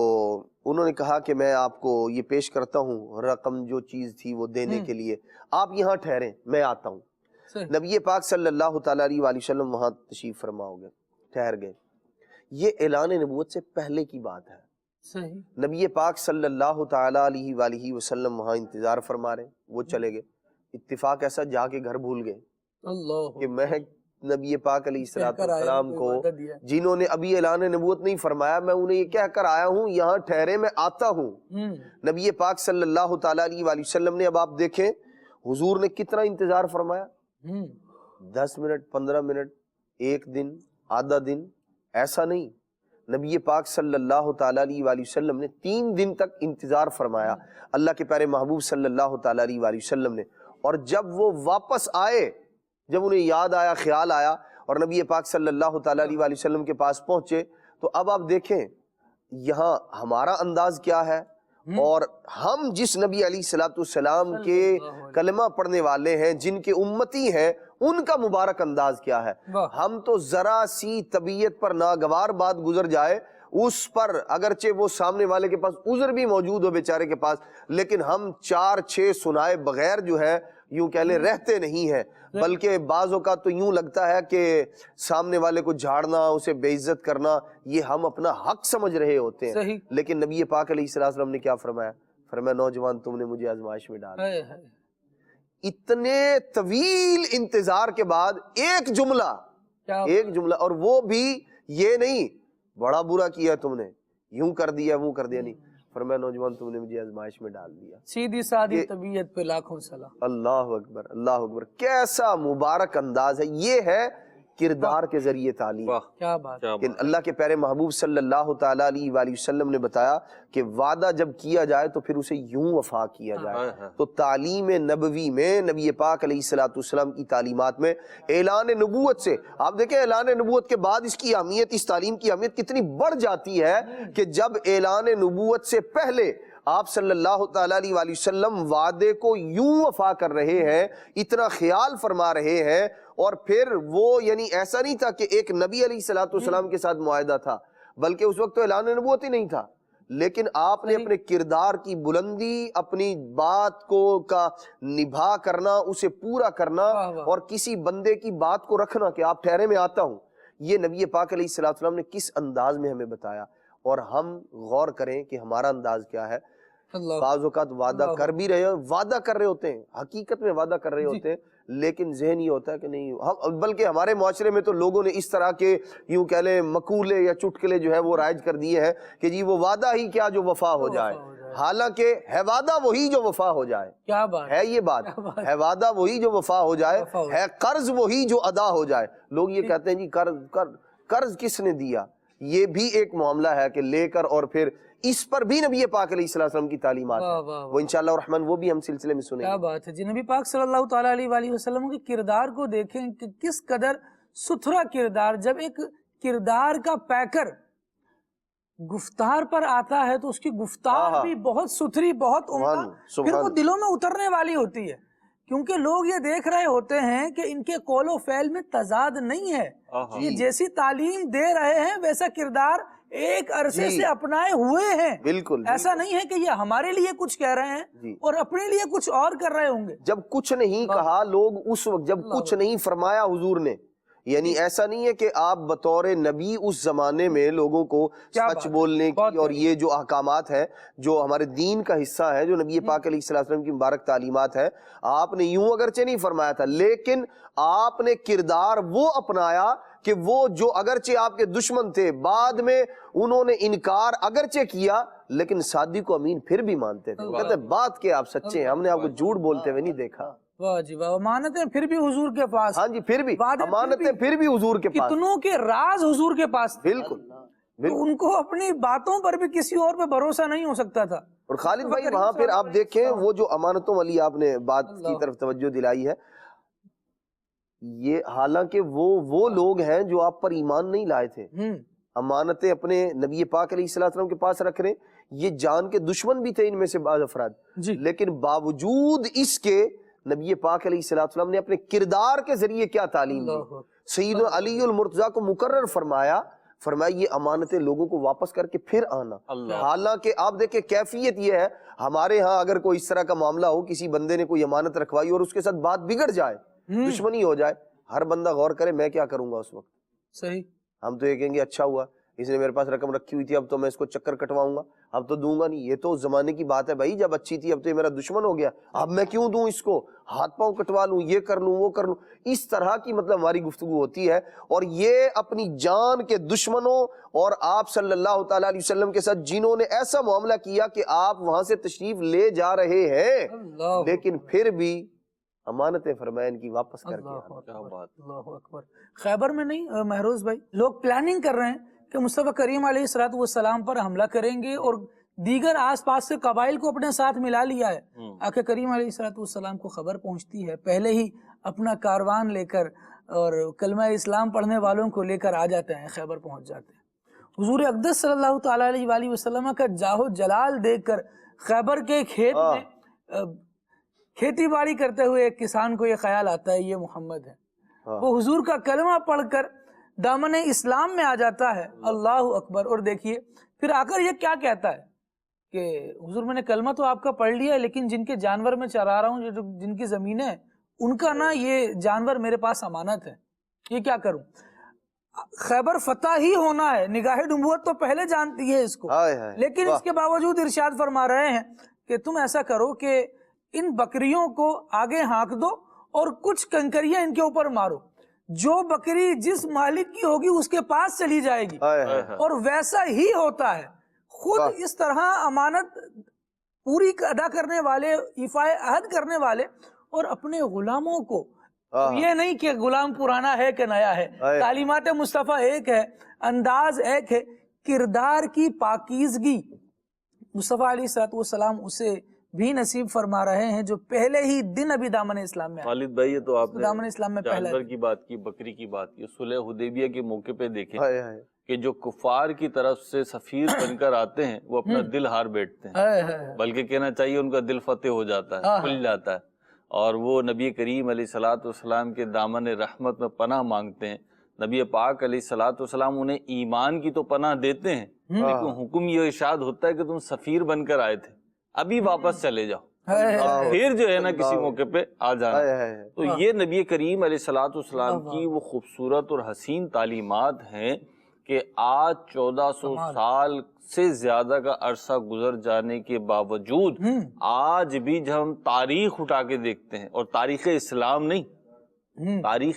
انہوں نے کہا کہ میں آپ کو یہ پیش کرتا ہوں رقم جو چیز تھی وہ دینے کے لیے، آپ یہاں ٹھہریں میں آتا ہوں۔ نبی پاک صلی اللہ تعالیٰ علیہ وآلہ وسلم وہاں تشریف فرما ہو گئے، ٹھہر گئے۔ یہ اعلان نبوت سے پہلے کی بات ہے۔ نبی پاک صلی اللہ تعالیٰ علیہ وآلہ وسلم وہاں انتظار فرما رہے، وہ چلے گئے۔ اتفاق ایسا جا کے گھر بھول گئے کہ میں نبی پاک علیہ السلام کو جنہوں نے ابھی اعلان نبوت نہیں فرمایا، میں انہیں یہ کہہ کر آیا ہوں یہاں ٹھہرے میں آتا ہوں۔ نبی پاک صلی اللہ تعالیٰ علیہ وآلہ وسلم نے، اب آپ دیکھیں حضور نے کتنا انتظار فرمایا، 10 منٹ، 15 منٹ، ایک دن، آدھا دن، ایسا نہیں۔ نبی پاک صلی اللہ تعالیٰ علیہ وآلہ وسلم نے 3 دن تک انتظار فرمایا۔ اللہ کے پیارے محبوب صلی اللہ تعالیٰ علیہ وآلہ وسلم نے اور جب وہ واپس آئے، جب انہیں یاد آیا، خیال آیا اور نبی پاک صلی اللہ تعالیٰ علیہ وآلہ وسلم کے پاس پہنچے، تو اب آپ دیکھیں یہاں ہمارا انداز کیا ہے اور ہم جس نبی علیہ الصلوۃ والسلام کے کلمہ پڑھنے والے ہیں، جن کے امتی ہیں، ان کا مبارک انداز کیا ہے۔ ہم تو ذرا سی طبیعت پر ناگوار بات گزر جائے، اس پر اگرچہ وہ سامنے والے کے پاس عذر بھی موجود ہو بیچارے کے پاس، لیکن ہم 4-6 سنائے بغیر جو ہے یوں کہہ لیں رہتے نہیں ہیں، بلکہ بعض اوقات تو یوں لگتا ہے کہ سامنے والے کو جھاڑنا، اسے بے عزت کرنا، یہ ہم اپنا حق سمجھ رہے ہوتے ہیں۔ صحیح۔ لیکن نبی پاک علیہ السلام نے کیا فرمایا؟ فرمایا نوجوان تم نے مجھے آزمائش میں ڈالا۔ اتنے طویل انتظار کے بعد ایک جملہ، اور وہ بھی یہ نہیں بڑا برا کیا تم نے، یوں کر دیا وہ کر دیا، نہیں، فرمایا نوجوان تم نے مجھے آزمائش میں ڈال دیا۔ سیدھی سادھی طبیعت پہ لاکھوں سلام۔ اللہ اکبر، اللہ اکبر، کیسا مبارک انداز ہے۔ یہ ہے کردار کے ذریعے تعلیم۔ کیا بات، کہ اللہ کے پیارے محبوب صلی اللہ تعالیٰ علیہ وآلہ وسلم نے بتایا کہ وعدہ جب کیا جائے تو پھر اسے یوں وفا کیا جائے۔ تو تعلیم نبوی میں نبی پاک علیہ الصلوۃ والسلام کی تعلیمات میں اعلان نبوت سے، آپ دیکھیں اعلان نبوت کے بعد اس کی اہمیت، اس تعلیم کی اہمیت کتنی بڑھ جاتی ہے کہ جب اعلان نبوت سے پہلے آپ صلی اللہ تعالیٰ علیہ وآلہ وسلم وعدے کو یوں وفا کر رہے ہیں، اتنا خیال فرما رہے ہیں، اور پھر وہ یعنی ایسا نہیں تھا کہ ایک نبی علیہ الصلوۃ والسلام کے ساتھ معاہدہ تھا، بلکہ اس وقت تو اعلان نبوت ہی نہیں تھا، لیکن آپ نے اپنے کردار کی بلندی، اپنی بات کو کا نبھا کرنا، اسے پورا کرنا، اور کسی بندے کی بات کو رکھنا کہ آپ ٹھہرے میں آتا ہوں، یہ نبی پاک علیہ الصلوۃ والسلام نے کس انداز میں ہمیں بتایا۔ اور ہم غور کریں کہ ہمارا انداز کیا ہے۔ بعض اوقات وعدہ کر بھی رہے ہیں، وعدہ کر رہے ہوتے ہیں، حقیقت میں وعدہ کر رہے ہوتے ہیں، لیکن ذہن یہ ہوتا ہے کہ نہیں ہم، بلکہ ہمارے معاشرے میں تو لوگوں نے اس طرح کے یوں کہہ لیں مقولے یا چٹکلے جو ہے وہ رائج کر دیے ہیں کہ جی وہ وعدہ ہی کیا جو وفا ہو جائے، حالانکہ ہے وعدہ وہی جو وفا ہو جائے۔ کیا بات ہے، یہ بات ہے، وعدہ وہی جو وفا ہو جائے، ہے قرض وہی جو ادا ہو جائے۔ لوگ یہ کہتے ہیں جی قرض کس نے دیا، یہ بھی ایک معاملہ ہے کہ لے کر، اور پھر اس پر بھی نبی پاک علیہ السلام کی تعلیمات ہیں، وہ انشاءاللہ الرحمن وہ بھی ہم سلسلے میں سنیں گے۔ کیا بات ہے جی، نبی پاک صلی اللہ تعالیٰ علیہ وآلہ وسلم کے کردار کو دیکھیں کہ کس قدر ستھرا کردار، جب ایک کردار کا پیکر گفتار پر آتا ہے تو اس کی گفتار بھی بہت ستھری، بہت عمدہ، پھر وہ دلوں میں اترنے والی ہوتی ہے، کیونکہ لوگ یہ دیکھ رہے ہوتے ہیں کہ ان کے قول و فعل میں تضاد نہیں ہے، یہ جیسی تعلیم دے رہے ہیں ویسا کردار ایک عرصے سے اپنائے ہوئے ہیں۔ بالکل، ایسا نہیں ہے کہ یہ ہمارے لیے کچھ کہہ رہے ہیں اور اپنے لیے کچھ اور کر رہے ہوں گے۔ جب کچھ نہیں کہا لوگ اس وقت، جب کچھ نہیں فرمایا حضور نے، یعنی ایسا نہیں ہے کہ آپ بطور نبی اس زمانے میں لوگوں کو سچ بولنے کی اور یہ جو احکامات ہیں جو ہمارے دین کا حصہ ہے، جو نبی پاک علیہ السلام کی مبارک تعلیمات ہیں، آپ نے یوں اگرچہ نہیں فرمایا تھا، لیکن آپ نے کردار وہ اپنایا کہ وہ جو اگرچہ آپ کے دشمن تھے، بعد میں انہوں نے انکار اگرچہ کیا، لیکن صادق و امین پھر بھی مانتے تھے، وہ کہتے ہیں بات کہ آپ سچے ہیں، ہم نے آپ کو جھوٹ بولتے ہوئے نہیں دیکھا۔ واہ جی واہ، امانتیں پھر بھی حضور کے پاس، ہاں جی، پھر بھی امانتیں پھر بھی حضور کے پاس، کتنوں کے راز حضور کے پاس، بالکل، ان کو اپنی باتوں پر بھی کسی اور پہ بھروسہ نہیں ہو سکتا تھا۔ اور خالد بھائی وہاں پھر آپ دیکھیں وہ جو امانتوں والی آپ نے بات کی طرف توجہ دلائی ہے، یہ حالانکہ وہ لوگ ہیں جو آپ پر ایمان نہیں لائے تھے، امانتیں اپنے نبی پاک علیہ السلام کے پاس رکھ رہے، یہ جان کے دشمن بھی تھے ان میں سے بعض افراد، لیکن باوجود اس کے نبی پاک علیہ السلام نے اپنے کردار کے ذریعے کیا تعلیم دی، سیدنا علی المرتضیٰ کو مقرر فرمایا یہ امانتیں لوگوں کو واپس کر کے پھر آنا۔ حالانکہ آپ دیکھیں کیفیت یہ ہے، ہمارے ہاں اگر کوئی اس طرح کا معاملہ ہو، کسی بندے نے کوئی امانت رکھوائی اور اس کے ساتھ بات بگڑ جائے، دشمنی ہو جائے، ہر بندہ غور کرے میں کیا کروں گا اس وقت۔ صحیح، ہم تو یہ کہیں گے اچھا ہوا اس نے میرے پاس رقم رکھی ہوئی تھی، اب تو میں اس کو چکر کٹواؤں گا، اب تو دوں گا نہیں، یہ تو زمانے کی بات ہے بھائی، جب اچھی تھی اب تو یہ میرا دشمن ہو گیا، اب میں کیوں دوں اس کو، ہاتھ پاؤں کٹوا لوں، یہ کر لوں وہ کر لوں، اس طرح کی مطلب ہماری گفتگو ہوتی ہے، اور یہ اپنی جان کے دشمنوں اور آپ صلی اللہ تعالیٰ علیہ وسلم کے ساتھ جنہوں نے ایسا معاملہ کیا کہ آپ وہاں سے تشریف لے جا رہے ہیں، لیکن پھر بھی امانتیں فرمائیں ان کی واپس کر کے آنا۔ اللہ اکبر۔ خیبر میں نہیں مہروز بھائی، لوگ پلاننگ کر رہے ہیں کہ مصطفیٰ کریم علیہ الصلوۃ والسلام پر حملہ کریں گے اور دیگر آس پاس کے قبائل کو اپنے ساتھ ملا لیا ہے. آقا کریم علیہ الصلوۃ والسلام کو خبر پہنچتی ہے، پہلے ہی اپنا کاروان لے کر اور کلمہ اسلام پڑھنے والوں کو لے کر آ جاتے ہیں، خیبر پہنچ جاتے ہیں. حضور اقدس صلی اللہ تعالیٰ علیہ وآلہ وسلم کا جاہ و جلال دیکھ کر خیبر کے کھیت میں کھیتی باڑی کرتے ہوئے ایک کسان کو یہ خیال آتا ہے یہ محمد ہے. وہ حضور کا کلمہ پڑھ کر دامن اسلام میں آ جاتا ہے. اللہ اکبر. اور دیکھیے پھر آ کر یہ کیا کہتا ہے کہ حضور میں نے کلمہ تو آپ کا پڑھ لیا ہے، لیکن جن کے جانور میں چرا رہا ہوں، جن کی زمینیں ہیں، ان کا نا یہ جانور میرے پاس امانت ہے، یہ کیا کروں؟ خیبر فتح ہی ہونا ہے، نگاہ نبوت تو پہلے جانتی ہے اس کو، لیکن اس کے باوجود ارشاد فرما رہے ہیں کہ تم ایسا کرو کہ ان بکریوں کو آگے ہانک دو اور کچھ کنکریاں ان کے اوپر مارو، جو بکری جس مالک کی ہوگی اس کے پاس چلی جائے گی. اور ویسا ہی ہوتا ہے. خود اس طرح امانت پوری ادا کرنے والے، ایفائے عہد کرنے والے، اور اپنے غلاموں کو، یہ نہیں کہ غلام پرانا ہے کہ نیا ہے، تعلیمات مصطفیٰ ایک ہے، انداز ایک ہے، کردار کی پاکیزگی مصطفیٰ علیہ الصلوۃ والسلام اسے بھی نصیب فرما رہے ہیں جو پہلے ہی دن ابھی دامن اسلام میں. خالد بھائی، یہ تو آپ نے دامن اسلام میں جانور کی بات کی، بکری کی بات کی. صلح حدیبیہ کے موقع پہ دیکھیں کہ جو کفار کی طرف سے سفیر بن کر آتے ہیں وہ اپنا دل ہار بیٹھتے ہیں، بلکہ کہنا چاہیے ان کا دل فتح ہو جاتا ہے، کھل جاتا ہے، اور وہ نبی کریم علیہ الصلوۃ والسلام کے دامن رحمت میں پناہ مانگتے ہیں. نبی پاک علیہ الصلوۃ والسلام انہیں ایمان کی تو پناہ دیتے ہیں، لیکن حکم یہ ارشاد ہوتا ہے کہ تم سفیر بن کر آئے تھے، ابھی واپس چلے جاؤ، پھر جو ہے نا کسی موقع پہ آ جانا. تو یہ نبی کریم علیہ الصلوۃ والسلام کی وہ خوبصورت اور حسین تعلیمات ہیں کہ آج 1400 سال سے زیادہ کا عرصہ گزر جانے کے باوجود آج بھی جب ہم تاریخ اٹھا کے دیکھتے ہیں، اور تاریخ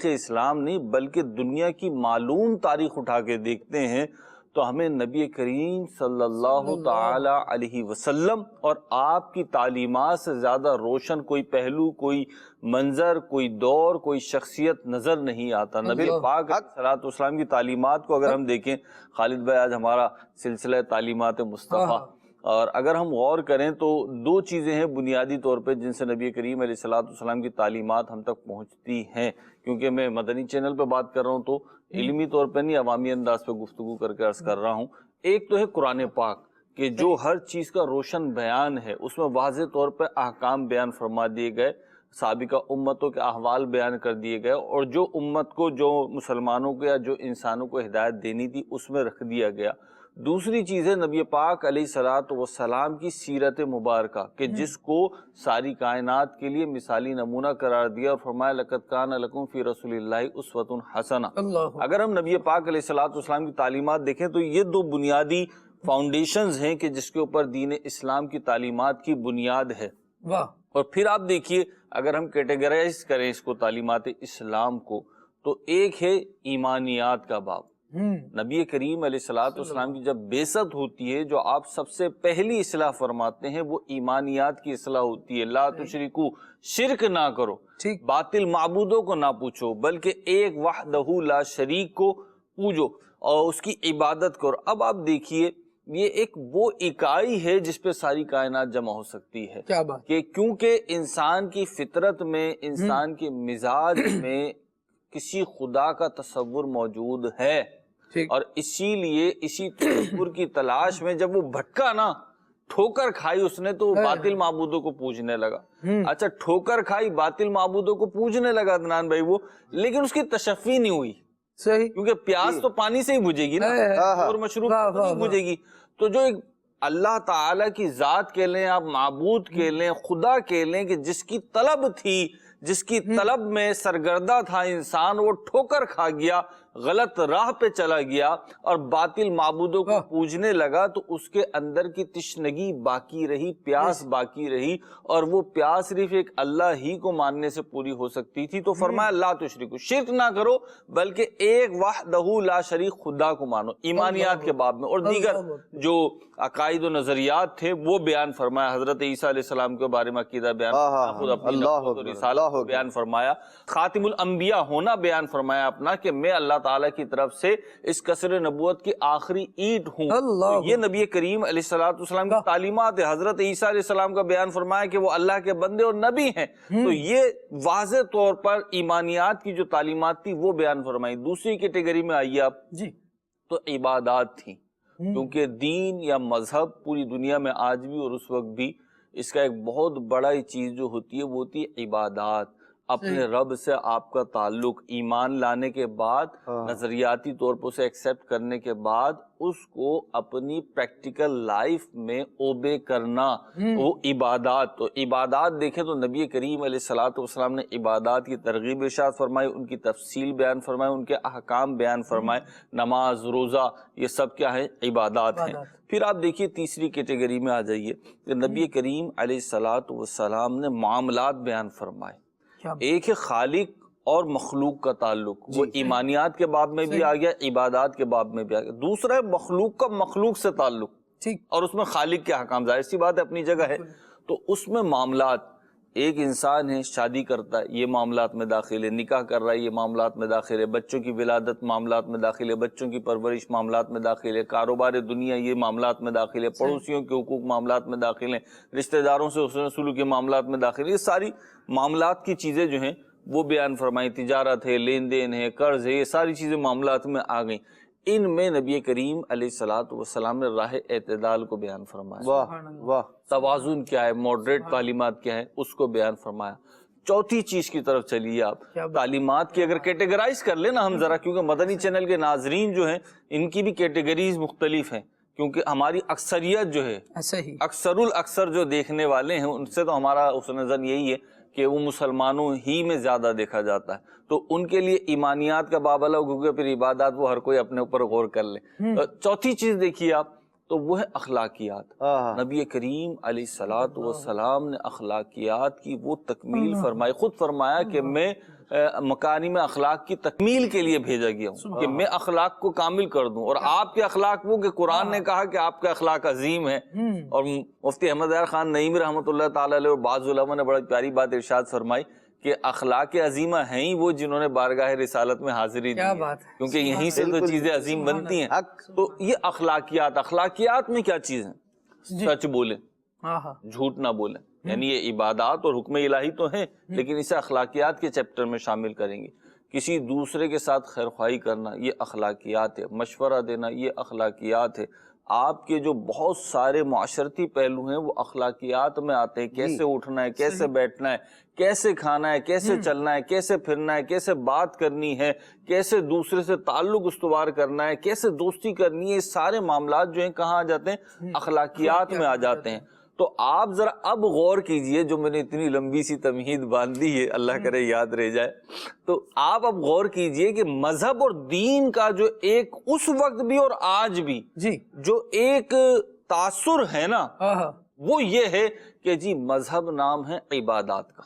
اسلام نہیں بلکہ دنیا کی معلوم تاریخ اٹھا کے دیکھتے ہیں، تو ہمیں نبی کریم صلی اللہ تعالی علیہ وسلم اور آپ کی تعلیمات سے زیادہ روشن کوئی پہلو، کوئی منظر، کوئی دور، کوئی شخصیت نظر نہیں آتا. نبی پاک علیہ الصلوۃ والسلام کی تعلیمات کو اگر ہم دیکھیں، خالد بھائی آج ہمارا سلسلہ تعلیمات مصطفیٰ، اور اگر ہم غور کریں تو دو چیزیں ہیں بنیادی طور پہ جن سے نبی کریم علیہ الصلوۃ والسلام کی تعلیمات ہم تک پہنچتی ہیں. کیونکہ میں مدنی چینل پہ بات کر رہا ہوں تو علمی طور پہ نہیں، عوامی انداز پہ گفتگو کر کے عرض کر رہا ہوں. ایک تو ہے قرآن پاک کہ جو ہر چیز کا روشن بیان ہے، اس میں واضح طور پہ احکام بیان فرما دیے گئے، سابقہ امتوں کے احوال بیان کر دیے گئے، اور جو امت کو، جو مسلمانوں کو یا جو انسانوں کو ہدایت دینی تھی اس میں رکھ دیا گیا. دوسری چیز ہے نبی پاک علیہ الصلوۃ والسلام کی سیرت مبارکہ کہ جس کو ساری کائنات کے لیے مثالی نمونہ قرار دیا اور فرمایا لقد کان لکم فی رسول اللہ اسوۃ حسنہ. اگر ہم نبی پاک علیہ الصلوۃ والسلام کی تعلیمات دیکھیں تو یہ دو بنیادی فاؤنڈیشنز ہیں کہ جس کے اوپر دین اسلام کی تعلیمات کی بنیاد ہے. اور پھر آپ دیکھیے اگر ہم کیٹیگرائز کریں اس کو، تعلیمات اسلام کو، تو ایک ہے ایمانیات کا باب. نبی کریم علیہ الصلوۃ والسلام کی جب بعثت ہوتی ہے، جو آپ سب سے پہلی اصلاح فرماتے ہیں وہ ایمانیات کی اصلاح ہوتی ہے. لا تشرکو، شرک نہ کرو، باطل معبودوں کو نہ پوچھو، بلکہ ایک وحدہ لا شریک کو پوجو اور اس کی عبادت کرو. اب آپ دیکھیے یہ ایک وہ اکائی ہے جس پہ ساری کائنات جمع ہو سکتی ہے. کیا بات؟ کہ کیونکہ انسان کی فطرت میں، انسان کے مزاج میں کسی خدا کا تصور موجود ہے، اور اسی لیے اسی تصور کی تلاش میں جب وہ بھٹکا نا، ٹھوکر کھائی اس نے تو باطل معبودوں کو پوجنے لگا. اچھا ٹھوکر کھائی، باطل معبودوں کو پوجنے لگا عدنان بھائی وہ، لیکن اس کی تشفی نہیں ہوئی. صحیح، کیونکہ پیاس تو پانی سے ہی بجھے گی نا، اور مشروب نہیں بجھے گی. تو جو ایک اللہ تعالیٰ کی ذات کہہ لیں، آپ معبود کہہ لیں، خدا کہہ لیں، کہ جس کی طلب تھی، جس کی طلب میں سرگردہ تھا انسان، وہ ٹھوکر کھا گیا، غلط راہ پہ چلا گیا اور باطل معبودوں کو پوجنے لگا، تو اس کے اندر کی تشنگی باقی رہی، پیاس باقی رہی، اور وہ پیاس صرف ایک اللہ ہی کو ماننے سے پوری ہو سکتی تھی. تو فرمایا لا تشرکو، شرک نہ کرو، بلکہ ایک وحدہ لا شریک خدا کو مانو. ایمانیات کے باب میں اور دیگر جو عقائد و نظریات تھے وہ بیان فرمایا. حضرت عیسیٰ علیہ السلام کے بارے میں عقیدہ بیان فرمایا، خود اپنی نبوت و رسالت بیان فرمایا، خاتم الانبیاء ہونا بیان فرمایا اپنا، کہ میں اللہ تعالیٰ کی طرف سے اس قصر نبوت کی آخری اینٹ ہوں. اللہ یہ نبی کریم علیہ السلام کی تعلیمات ہے. حضرت عیسیٰ علیہ السلام کا بیان فرمایا کہ وہ اللہ کے بندے اور نبی ہیں. تو یہ واضح طور پر ایمانیات کی جو تعلیمات تھی وہ بیان فرمائی. دوسری کیٹیگری میں آئیے آپ جی. تو عبادات تھیں، کیونکہ دین یا مذہب پوری دنیا میں آج بھی اور اس وقت بھی اس کا ایک بہت بڑا چیز جو ہوتی ہے وہ ہوتی ہے عبادات. اپنے رب سے آپ کا تعلق، ایمان لانے کے بعد نظریاتی طور پر اسے ایکسیپٹ کرنے کے بعد اس کو اپنی پریکٹیکل لائف میں اوبے کرنا، وہ عبادات. تو عبادات دیکھیں تو نبی کریم علیہ السلام نے عبادات کی ترغیب ارشاد فرمائی، ان کی تفصیل بیان فرمائی، ان کے احکام بیان فرمائے. نماز، روزہ، یہ سب کیا ہے؟ عبادات ہیں. پھر آپ دیکھیے تیسری کیٹیگری میں آ جائیے کہ نبی کریم علیہ السلام نے معاملات بیان فرمائے. ایک ہے خالق اور مخلوق کا تعلق، وہ ایمانیات کے باب میں بھی آ گیا، عبادات کے باب میں بھی آ گیا. دوسرا ہے مخلوق کا مخلوق سے تعلق، اور اس میں خالق کے حکام، ظاہر سی بات ہے اپنی جگہ ہے. تو اس میں معاملات، ایک انسان ہے شادی کرتا ہے، یہ معاملات میں داخل ہے، نکاح کر رہا ہے، یہ معاملات میں داخل ہے، بچوں کی ولادت معاملات میں داخل ہے، بچوں کی پرورش معاملات میں داخل ہے، کاروبار دنیا یہ معاملات میں داخل ہے، پڑوسیوں کے حقوق معاملات میں داخل ہیں، رشتہ داروں سے حسن سلوک کے معاملات میں داخل ہے. یہ ساری معاملات کی چیزیں جو ہیں وہ بیان فرمائی. تجارت ہے، لین دین ہے، قرض ہے، یہ ساری چیزیں معاملات میں آ گئیں. ان میں نبی کریم علیہ السلام نے راہ اعتدال کو بیان فرمایا. واہ واہ. توازن کیا ہے، ماڈریٹ تعلیمات کیا ہے، اس کو بیان فرمایا. چوتھی چیز کی طرف چلیے آپ. تعلیمات کی اگر کیٹیگرائز کر لیں نا ہم ذرا، کیونکہ مدنی چینل کے ناظرین جو ہیں ان کی بھی کیٹیگریز مختلف ہیں، کیونکہ ہماری اکثریت جو ہے، اکثر الاکثر جو دیکھنے والے ہیں، ان سے تو ہمارا حسن ظن یہی ہے کہ وہ مسلمانوں ہی میں زیادہ دیکھا جاتا ہے. تو ان کے لیے ایمانیات کا باب الگ ہو گیا، پھر عبادات وہ ہر کوئی اپنے اوپر غور کر لے. چوتھی چیز دیکھیے آپ تو وہ ہے اخلاقیات. نبی کریم علیہ السلام نے اخلاقیات کی وہ تکمیل فرمائی. خود فرمایا کہ میں مکارم اخلاق کی تکمیل کے لیے بھیجا گیا ہوں، کہ میں اخلاق کو کامل کر دوں. اور آپ کے اخلاق وہ کہ قرآن نے کہا کہ آپ کا اخلاق عظیم ہے. اور مفتی احمد یار خان نعیمی رحمۃ اللہ تعالی علیہ اور بعض علماء نے بڑی پیاری بات ارشاد فرمائی کہ اخلاق عظیمہ ہیں ہی وہ جنہوں نے بارگاہ رسالت میں حاضری دی ہے، کیونکہ یہیں سے تو چیزیں عظیم بنتی ہیں. تو یہ اخلاقیات میں کیا چیز ہیں؟ سچ بولیں، جھوٹ نہ بولیں. یعنی یہ عبادات اور حکم الہی تو ہیں، لیکن اسے اخلاقیات کے چیپٹر میں شامل کریں گے. کسی دوسرے کے ساتھ خیرخواہی کرنا یہ اخلاقیات ہے. مشورہ دینا یہ اخلاقیات ہے. آپ کے جو بہت سارے معاشرتی پہلو ہیں وہ اخلاقیات میں آتے ہیں. کیسے اٹھنا ہے، کیسے بیٹھنا ہے، کیسے کھانا ہے، کیسے چلنا ہے، کیسے پھرنا ہے، کیسے بات کرنی ہے، کیسے دوسرے سے تعلق استوار کرنا ہے، کیسے دوستی کرنی ہے. یہ سارے معاملات جو ہیں کہاں آ جاتے ہیں؟ اخلاقیات میں آ جاتے ہیں. تو آپ ذرا اب غور کیجئے، جو میں نے اتنی لمبی سی تمہید باندھی ہے، اللہ کرے یاد رہ جائے. تو آپ اب غور کیجئے کہ مذہب اور دین کا جو ایک اس وقت بھی اور آج بھی جو ایک تاثر ہے نا، وہ یہ ہے کہ جی مذہب نام ہے عبادات کا.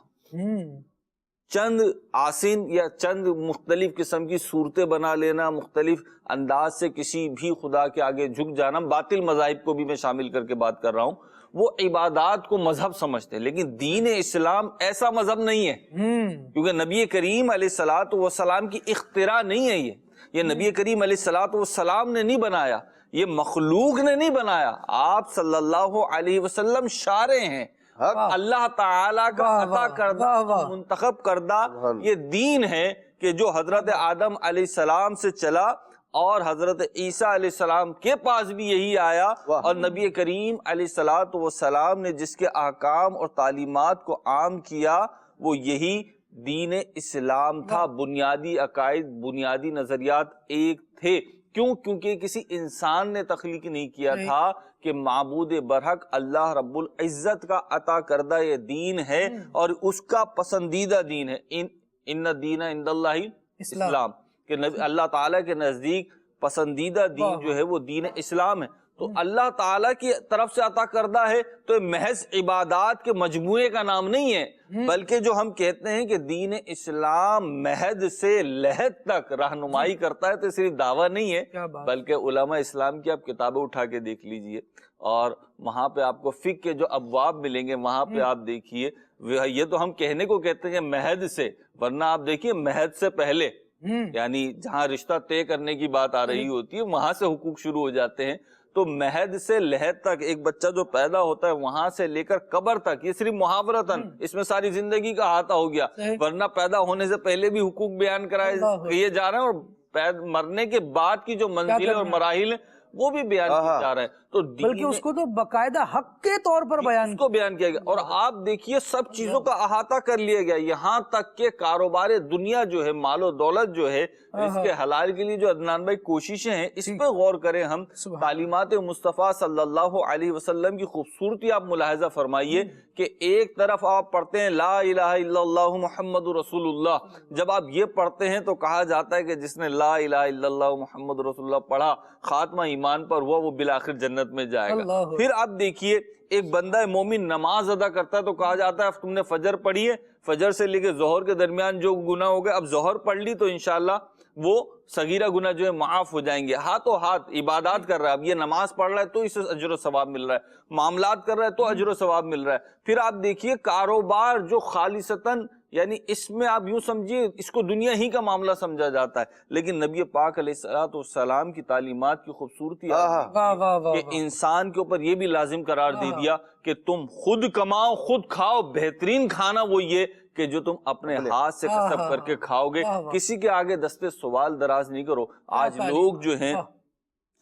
چند آسن یا چند مختلف قسم کی صورتیں بنا لینا، مختلف انداز سے کسی بھی خدا کے آگے جھک جانا، باطل مذاہب کو بھی میں شامل کر کے بات کر رہا ہوں، وہ عبادات کو مذہب سمجھتے ہیں. لیکن دین اسلام ایسا مذہب نہیں ہے، کیونکہ نبی کریم علیہ السلام کی اختراع نہیں ہے. یہ نبی کریم علیہ السلام نے نہیں بنایا، یہ مخلوق نے نہیں بنایا. آپ صلی اللہ علیہ وسلم شارع ہیں، اللہ تعالیٰ کا عطا کردہ منتخب کردہ یہ دین ہے کہ جو حضرت آدم علیہ السلام سے چلا اور حضرت عیسیٰ علیہ السلام کے پاس بھی یہی آیا. اور نبی کریم علیہ السلام نے جس کے احکام اور تعلیمات کو عام کیا وہ یہی دین اسلام تھا. بنیادی عقائد، بنیادی نظریات ایک تھے. کیوں؟ کیونکہ کسی انسان نے تخلیق نہیں کیا تھا، کہ معبود برحق اللہ رب العزت کا عطا کردہ یہ دین ہے اور اس کا پسندیدہ دین ہے. ان الدین عند اللہ اسلام، کہ اللہ تعالیٰ کے نزدیک پسندیدہ دین جو ہے وہ دین اسلام ہے. تو اللہ تعالیٰ کی طرف سے عطا کردہ ہے تو محض عبادات کے مجموعے کا نام نہیں ہے، بلکہ جو ہم کہتے ہیں کہ دین اسلام مہد سے لحد تک رہنمائی کرتا ہے، تو صرف دعویٰ نہیں ہے، بلکہ علماء اسلام کی آپ کتابیں اٹھا کے دیکھ لیجئے اور وہاں پہ آپ کو فقہ کے جو ابواب ملیں گے وہاں پہ آپ دیکھیے. یہ تو ہم کہنے کو کہتے ہیں مہد سے، ورنہ آپ دیکھیے مہد سے پہلے یعنی جہاں رشتہ طے کرنے کی بات آ رہی ہوتی ہے وہاں سے حقوق شروع ہو جاتے ہیں. تو مہد سے لحد تک ایک بچہ جو پیدا ہوتا ہے وہاں سے لے کر قبر تک یہ صرف محاورتاً اس میں ساری زندگی کا احاطہ ہو گیا, ورنہ پیدا ہونے سے پہلے بھی حقوق بیان کرائے جا رہے ہیں اور مرنے کے بعد کی جو منزلیں اور مراحل ہیں وہ بھی بیان کیا جا رہا ہے. تو بلکہ اس کو تو باقاعدہ حق کے طور پر بیان کو بیان کیا گیا. اور آپ دیکھیے سب چیزوں کا احاطہ کر لیا گیا, یہاں تک کہ کاروبار دنیا جو ہے, مال و دولت جو ہے, اس کے حلال کے لیے جو عدنان بھائی کوششیں ہیں اس پہ غور کریں ہم. تعلیمات مصطفیٰ صلی اللہ علیہ وسلم کی خوبصورتی آپ ملاحظہ فرمائیے کہ ایک طرف آپ پڑھتے ہیں لا الہ الا اللہ محمد رسول اللہ, جب آپ یہ پڑھتے ہیں تو کہا جاتا ہے کہ جس نے لا الہ الا اللہ محمد رسول اللہ پڑھا خاتمہ ایمان پر ہوا وہ بالآخر جنت میں جائے گا. پھر آپ دیکھیے ایک بندہ مومن نماز ادا کرتا ہے تو کہا جاتا ہے تم نے فجر پڑھی ہے, فجر سے لے کے ظہر کے درمیان جو گناہ ہو گئے اب ظہر پڑھ لی تو انشاءاللہ وہ صغیرہ گناہ جو ہے معاف ہو جائیں گے. ہاتھوں ہاتھ عبادات کر رہا ہے, اب یہ نماز پڑھ رہا ہے تو اسے اجر و ثواب مل رہا ہے, معاملات کر رہا ہے تو اجر و ثواب مل رہا ہے. پھر آپ دیکھیے کاروبار جو خالصتاً یعنی اس میں آپ یوں سمجھیے اس کو دنیا ہی کا معاملہ سمجھا جاتا ہے, لیکن نبی پاک علیہ السلام کی تعلیمات کی خوبصورتی کہ انسان کے اوپر یہ بھی لازم قرار دے دیا کہ تم خود کماؤ خود کھاؤ, بہترین کھانا وہ یہ کہ جو تم اپنے ہاتھ سے کسب کر کے کھاؤ گے, کسی کے آگے دستے سوال دراز نہیں کرو. آج لوگ جو ہیں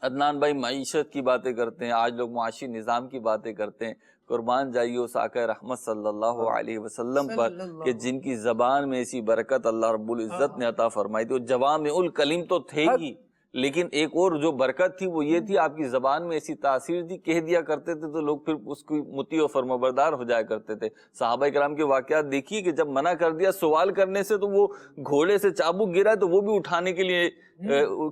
عدنان بھائی معیشت کی باتیں کرتے ہیں, آج لوگ معاشی نظام کی باتیں کرتے ہیں. قربان جائیے اس آقا رحمت صلی اللہ علیہ وسلم پر کہ جن کی زبان میں ایسی برکت اللہ رب العزت نے عطا فرمائی تھی. جوامع الکلم تو تھے ہی, لیکن ایک اور جو برکت تھی وہ یہ تھی آپ کی زبان میں ایسی تاثیر تھی, کہہ دیا کرتے تھے تو لوگ پھر اس کی مطیع و فرمانبردار ہو جایا کرتے تھے. صحابہ کرام کے واقعات دیکھیے کہ جب منع کر دیا سوال کرنے سے تو وہ گھوڑے سے چابک گرا تو وہ بھی اٹھانے کے لیے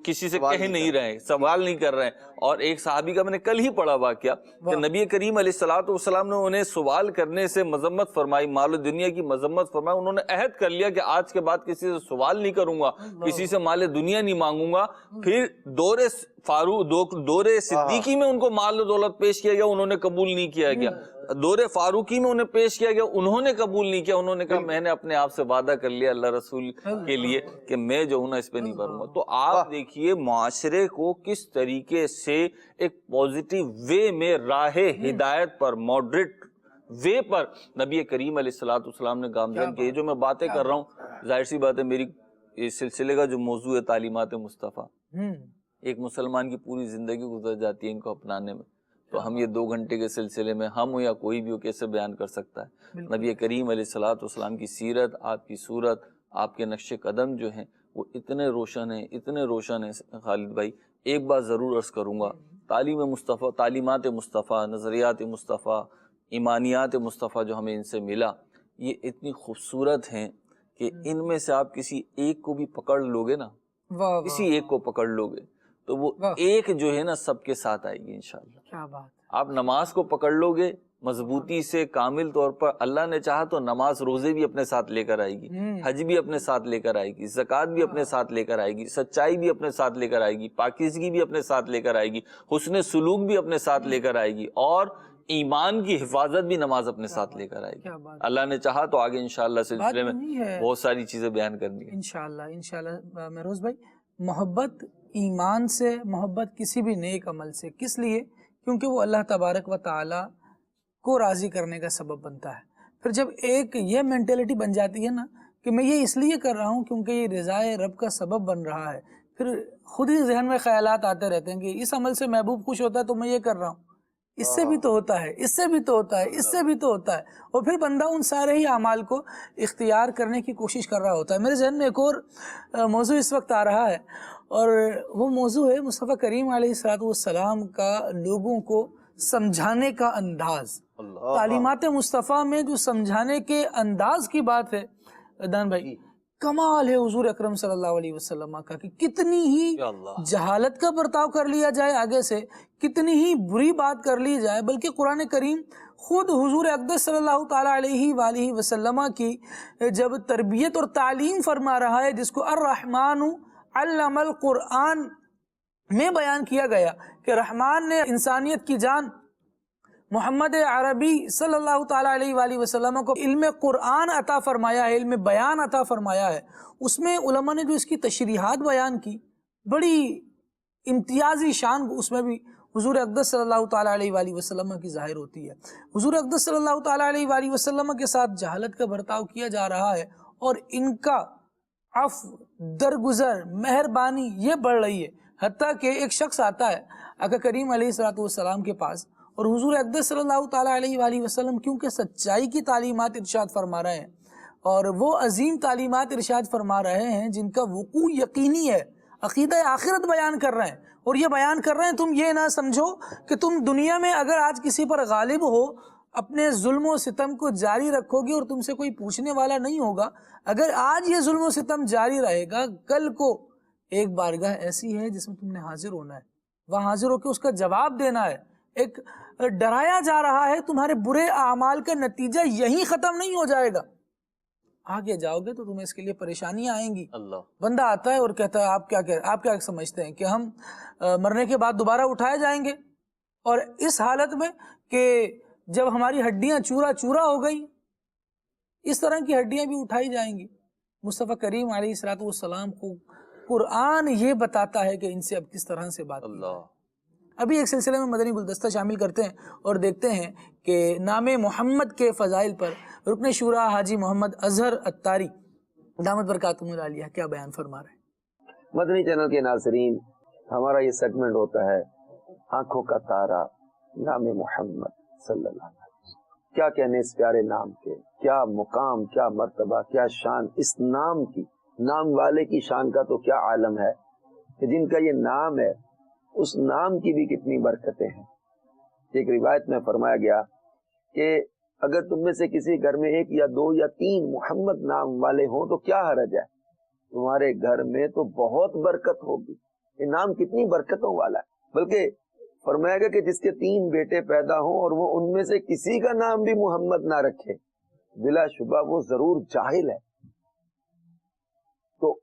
کسی سے کہہ نہیں رہے, سوال نہیں کر رہے. اور ایک صحابی کا میں نے کل ہی پڑھا واقعہ کہ نبی کریم علیہ السلام نے انہیں سوال کرنے سے مذمت فرمائی, مال و دنیا کی مذمت فرمائی. انہوں نے عہد کر لیا کہ آج کے بعد کسی سے سوال نہیں کروں گا, کسی سے مال دنیا نہیں مانگوں گا. پھر دور صدیقی میں ان کو مال و دولت پیش کیا گیا, انہوں نے قبول نہیں کیا گیا. دور فاروقی میں انہیں پیش کیا گیا, انہوں نے قبول نہیں کیا. انہوں نے کہا میں نے اپنے آپ سے وعدہ کر لیا اللہ رسول کے لیے کہ میں جو ہوں نا اس پہ نہیں بھروں گا. تو آپ دیکھیے معاشرے کو کس طریقے سے ایک پوزیٹیو وے میں راہ ہدایت پر, ماڈریٹ وے پر نبی کریم علیہ السلام نے گامزن کیا. جو میں باتیں کر رہا ہوں ظاہر سی بات ہے میری اس سلسلے کا جو موضوع ہے تعلیمات مصطفیٰ, ایک مسلمان کی پوری زندگی گزر جاتی ہے ان کو اپنانے میں, تو ہم یہ 2 گھنٹے کے سلسلے میں ہم ہو یا کوئی بھی ہو کیسے بیان کر سکتا ہے. نبی کریم علیہ السلام کی سیرت, آپ کی صورت, آپ کے نقش قدم جو ہیں وہ اتنے روشن ہیں, اتنے روشن ہیں. خالد بھائی ایک بات ضرور عرض کروں گا, تعلیمات مصطفیٰ, نظریات مصطفیٰ, ایمانیات مصطفیٰ جو ہمیں ان سے ملا یہ اتنی خوبصورت ہیں کہ ان میں سے آپ کسی ایک کو بھی پکڑ لوگے نا, کسی ایک کو پکڑ لوگے تو وہ ایک جو ہے نا سب کے ساتھ آئے گی انشاءاللہ. کیا بات. آپ نماز کو پکڑ لو گے مضبوطی سے کامل طور پر, اللہ نے چاہا تو نماز روزے بھی اپنے ساتھ لے کر آئے گی, حج بھی اپنے ساتھ لے کر آئے گی, زکوٰۃ بھی اپنے ساتھ لے کر آئے گی, سچائی بھی اپنے ساتھ لے کر آئے گی, پاکیزگی بھی اپنے ساتھ لے کر آئے گی, حسن سلوک بھی اپنے ساتھ لے کر آئے گی, اور ایمان کی حفاظت بھی نماز اپنے ساتھ لے کر آئے گی. اللہ نے چاہا تو آگے انشاءاللہ سلسلے میں بہت ساری چیزیں بیان کرنی ہیں انشاءاللہ. مہروز بھائی محبت ایمان سے, محبت کسی بھی نیک عمل سے, کس لیے؟ کیونکہ وہ اللہ تبارک و تعالی کو راضی کرنے کا سبب بنتا ہے. پھر جب ایک یہ مینٹلٹی بن جاتی ہے نا کہ میں یہ اس لیے کر رہا ہوں کیونکہ یہ رضائے رب کا سبب بن رہا ہے, پھر خود ہی ذہن میں خیالات آتے رہتے ہیں کہ اس عمل سے محبوب خوش ہوتا ہے تو میں یہ کر رہا ہوں, اس سے بھی تو ہوتا ہے, اس سے بھی تو ہوتا ہے, اس سے بھی تو ہوتا ہے, اور پھر بندہ ان سارے ہی اعمال کو اختیار کرنے کی کوشش کر رہا ہوتا ہے. میرے ذہن میں ایک اور موضوع اس وقت آ رہا ہے, اور وہ موضوع ہے مصطفیٰ کریم علیہ السلام کا لوگوں کو سمجھانے کا انداز. تعلیمات مصطفیٰ میں جو سمجھانے کے انداز کی بات ہے عدنان بھائی, کمال ہے حضور اکرم صلی اللہ علیہ وسلم کا کہ کتنی ہی جہالت کا برتاؤ کر لیا جائے آگے سے, کتنی ہی بری بات کر لی جائے, بلکہ قرآن کریم خود حضور اقدس صلی اللہ تعالیٰ علیہ وآلہ وسلم کی جب تربیت اور تعلیم فرما رہا ہے, جس کو الرحمن علم القرآن میں بیان کیا گیا کہ رحمان نے انسانیت کی جان محمد عربی صلی اللہ تعالیٰ علیہ وآلہ وسلم کو علم قرآن عطا فرمایا ہے، علم بیان عطا فرمایا ہے، اس میں علماء نے جو اس کی تشریحات بیان کی، بڑی امتیازی شان اس میں بھی حضور اقدس صلی اللہ تعالیٰ علیہ وآلہ وسلم کی ظاہر ہوتی ہے۔ حضور اقدس صلی اللہ تعالیٰ علیہ وآلہ وسلم کے ساتھ جہالت کا برتاؤ کیا جا رہا ہے، اور ان کا عفو، درگزر، مہربانی یہ بڑھ رہی ہے، حتیٰ کہ ایک شخص آتا ہے آقا کریم علیہ الصلوۃ والسلام کے پاس، اور حضور اقدس صلی اللہ تعالیٰ علیہ وآلہ وسلم کیونکہ سچائی کی تعلیمات ارشاد فرما رہے ہیں، اور وہ عظیم تعلیمات ارشاد فرما رہے ہیں جن کا وقوع یقینی ہے، عقیدہ آخرت بیان کر رہے ہیں، اور یہ بیان کر رہے ہیں تم یہ نہ سمجھو کہ تم دنیا میں اگر آج کسی پر غالب ہو اپنے ظلم و ستم کو جاری رکھو گے اور تم سے کوئی پوچھنے والا نہیں ہوگا۔ اگر آج یہ ظلم و ستم جاری رہے گا، کل کو ایک بارگاہ ایسی ہے جس میں تم نے حاضر ہونا ہے، وہاں حاضر ہو کے اس کا جواب دینا ہے۔ ایک ڈرایا جا رہا ہے تمہارے برے اعمال کا نتیجہ یہیں ختم نہیں ہو جائے گا، آگے جاؤ گے تو تمہیں اس کے لیے پریشانیاں آئیں گی۔ اللہ بندہ آتا ہے اور کہتا ہے آپ کیا سمجھتے ہیں کہ ہم مرنے کے بعد دوبارہ اٹھائے جائیں گے؟ اور اس حالت میں کہ جب ہماری ہڈیاں چورا چورا ہو گئی، اس طرح کی ہڈیاں بھی اٹھائی جائیں گی۔ مصطفیٰ کریم علیہ الصلوۃ والسلام کو قرآن یہ بتاتا ہے کہ ان سے اب کس طرح سے بات کی جائے۔ ابھی ایک سلسلے میں مدنی گلدستہ شامل کرتے ہیں اور دیکھتے ہیں کہ نام محمد کے فضائل پر رکن شورا حاجی محمد اظہر اتاری دامت برکاتہم العالیہ کیا بیان فرما رہے ہیں۔ مدنی چینل کے ناظرین، ہمارا یہ سیگمنٹ ہوتا ہے آنکھوں کا تارا نام محمد صلی اللہ علیہ وسلم۔ کیا کہنے اس پیارے نام کے، کیا مقام، کیا مرتبہ، کیا شان اس نام کی، نام والے کی شان کا تو کیا عالم ہے کہ جن کا یہ نام ہے اس نام کی بھی کتنی برکتیں ہیں۔ ایک روایت میں فرمایا گیا کہ اگر تم میں سے کسی گھر میں ایک یا دو یا تین محمد نام والے ہوں تو کیا حرج ہے، تمہارے گھر میں تو بہت برکت ہوگی۔ یہ نام کتنی برکتوں والا ہے، بلکہ فرمایا گیا کہ جس کے 3 بیٹے پیدا ہوں اور وہ ان میں سے کسی کا نام بھی محمد نہ رکھے، بلا شبہ وہ ضرور جاہل ہے۔ تو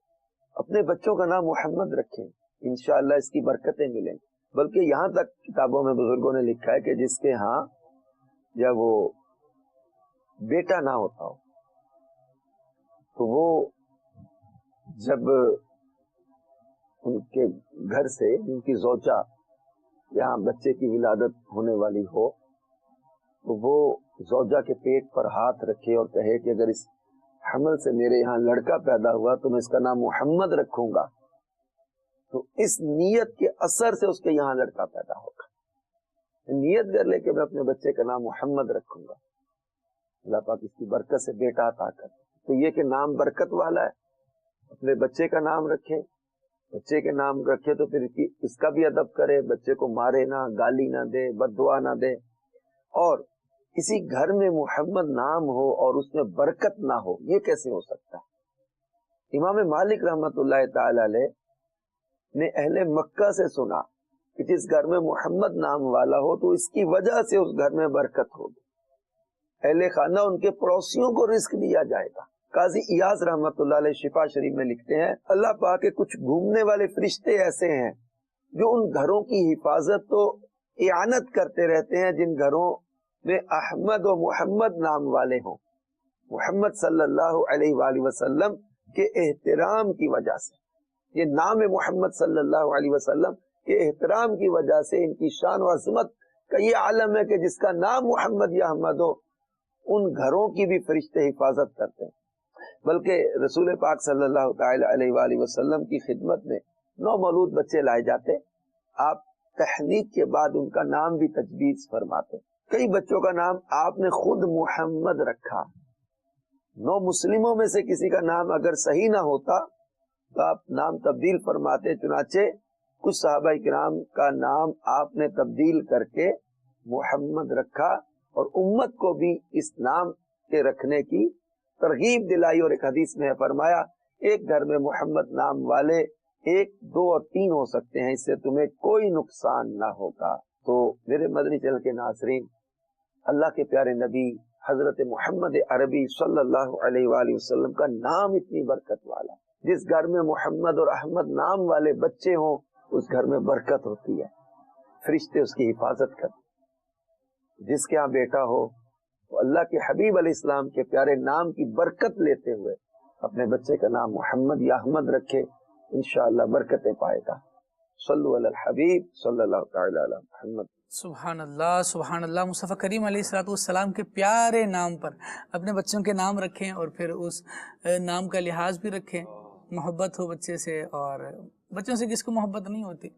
اپنے بچوں کا نام محمد رکھیں، انشاءاللہ اس کی برکتیں ملیں۔ بلکہ یہاں تک کتابوں میں بزرگوں نے لکھا ہے کہ جس کے ہاں جب وہ بیٹا نہ ہوتا ہو تو وہ جب ان کے گھر سے ان کی زوجہ یہاں بچے کی ولادت ہونے والی ہو تو وہ زوجہ کے پیٹ پر ہاتھ رکھے اور کہے کہ اگر اس حمل سے میرے یہاں لڑکا پیدا ہوا تو میں اس کا نام محمد رکھوں گا، تو اس نیت کے اثر سے اس کے یہاں لڑکا پیدا ہوگا۔ نیت کر لے کہ میں اپنے بچے کا نام محمد رکھوں گا، اللہ پاک اس کی برکت سے بیٹا عطا کر۔ تو یہ کہ نام برکت والا ہے، اپنے بچے کا نام رکھے، بچے کے نام رکھے تو پھر اس کا بھی ادب کرے، بچے کو مارے نہ، گالی نہ دے، بد دعا نہ دے۔ اور کسی گھر میں محمد نام ہو اور اس میں برکت نہ ہو، یہ کیسے ہو سکتا ہے؟ امام مالک رحمت اللہ تعالی علیہ نے اہل مکہ سے سنا کہ جس گھر میں محمد نام والا ہو تو اس کی وجہ سے اس گھر میں برکت ہوگی، اہل خانہ ان کے پڑوسیوں کو رزق دیا جائے گا۔ قاضی ایاز رحمت اللہ علیہ شفا شریف میں لکھتے ہیں اللہ پاک کے کچھ گھومنے والے فرشتے ایسے ہیں جو ان گھروں کی حفاظت تو اعانت کرتے رہتے ہیں جن گھروں میں احمد و محمد نام والے ہوں۔ محمد صلی اللہ علیہ وآلہ وسلم کے احترام کی وجہ سے، یہ نام محمد صلی اللہ علیہ وسلم کے احترام کی وجہ سے ان کی شان و عظمت کا یہ عالم ہے کہ جس کا نام محمد یا احمد ہو ان گھروں کی بھی فرشتے حفاظت کرتے ہیں۔ بلکہ رسول پاک صلی اللہ تعالی علیہ وآلہ وسلم کی خدمت میں نومولود بچے لائے جاتے، آپ تحنیک کے بعد ان کا نام بھی تجویز فرماتے۔ کئی بچوں کا نام آپ نے خود محمد رکھا۔ 9 مسلموں میں سے کسی کا نام اگر صحیح نہ ہوتا تو آپ نام تبدیل فرماتے، چنانچہ کچھ صحابہ کرام کا نام آپ نے تبدیل کر کے محمد رکھا اور امت کو بھی اس نام کے رکھنے کی ترغیب دلائی۔ اور ایک حدیث میں فرمایا ایک گھر میں محمد نام والے 1، 2 اور 3 ہو سکتے ہیں، اس سے تمہیں کوئی نقصان نہ ہوگا۔ تو میرے مدنی چینل کے ناظرین، اللہ کے پیارے نبی حضرت محمد عربی صلی اللہ علیہ وآلہ وسلم کا نام اتنی برکت والا، جس گھر میں محمد اور احمد نام والے بچے ہوں اس گھر میں برکت ہوتی ہے، فرشتے اس کی حفاظت کرتے۔ جس کے ہاں بیٹا ہو وہ اللہ کے حبیب علیہ السلام کے پیارے نام کی برکت لیتے ہوئے اپنے بچے کا نام محمد یا احمد رکھے، انشاءاللہ برکتیں پائے گا۔ صلو علی الحبیب صلی اللہ تعالی علی محمد۔ سبحان اللہ سبحان اللہ، مصطفیٰ کریم علیہ السلام کے پیارے نام پر اپنے بچوں کے نام رکھیں، اور پھر اس نام کا لحاظ بھی رکھیں، محبت ہو بچے سے۔ اور بچوں سے کس کو محبت نہیں ہوتی؟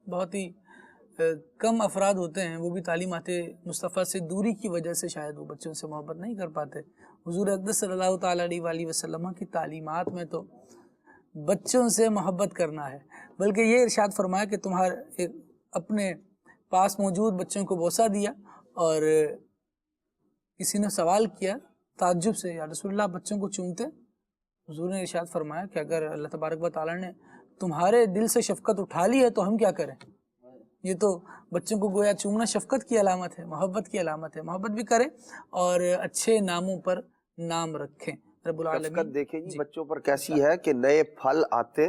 بہت ہی کم افراد ہوتے ہیں، وہ بھی تعلیمات مصطفیٰ سے دوری کی وجہ سے شاید وہ بچوں سے محبت نہیں کر پاتے۔ حضور اقدس صلی اللہ تعالیٰ علیہ وآلہ وسلم کی تعلیمات میں تو بچوں سے محبت کرنا ہے، بلکہ یہ ارشاد فرمایا کہ تمہارے اپنے پاس موجود بچوں کو بوسہ دیا، اور کسی نے سوال کیا تعجب سے، یا رسول اللہ بچوں کو چومتے؟ حضور نے ارشاد فرمایا کہ اگر اللہ تبارک و تعالیٰ نے تمہارے دل سے شفقت اٹھا لی ہے تو ہم کیا کریں؟ یہ تو بچوں کو گویا چومنا شفقت کی علامت ہے، محبت کی علامت ہے۔ محبت بھی کریں اور اچھے ناموں پر نام رکھیں۔ رب العالمین شفقت دیکھیں جی بچوں پر کیسی ہے کہ نئے پھل آتے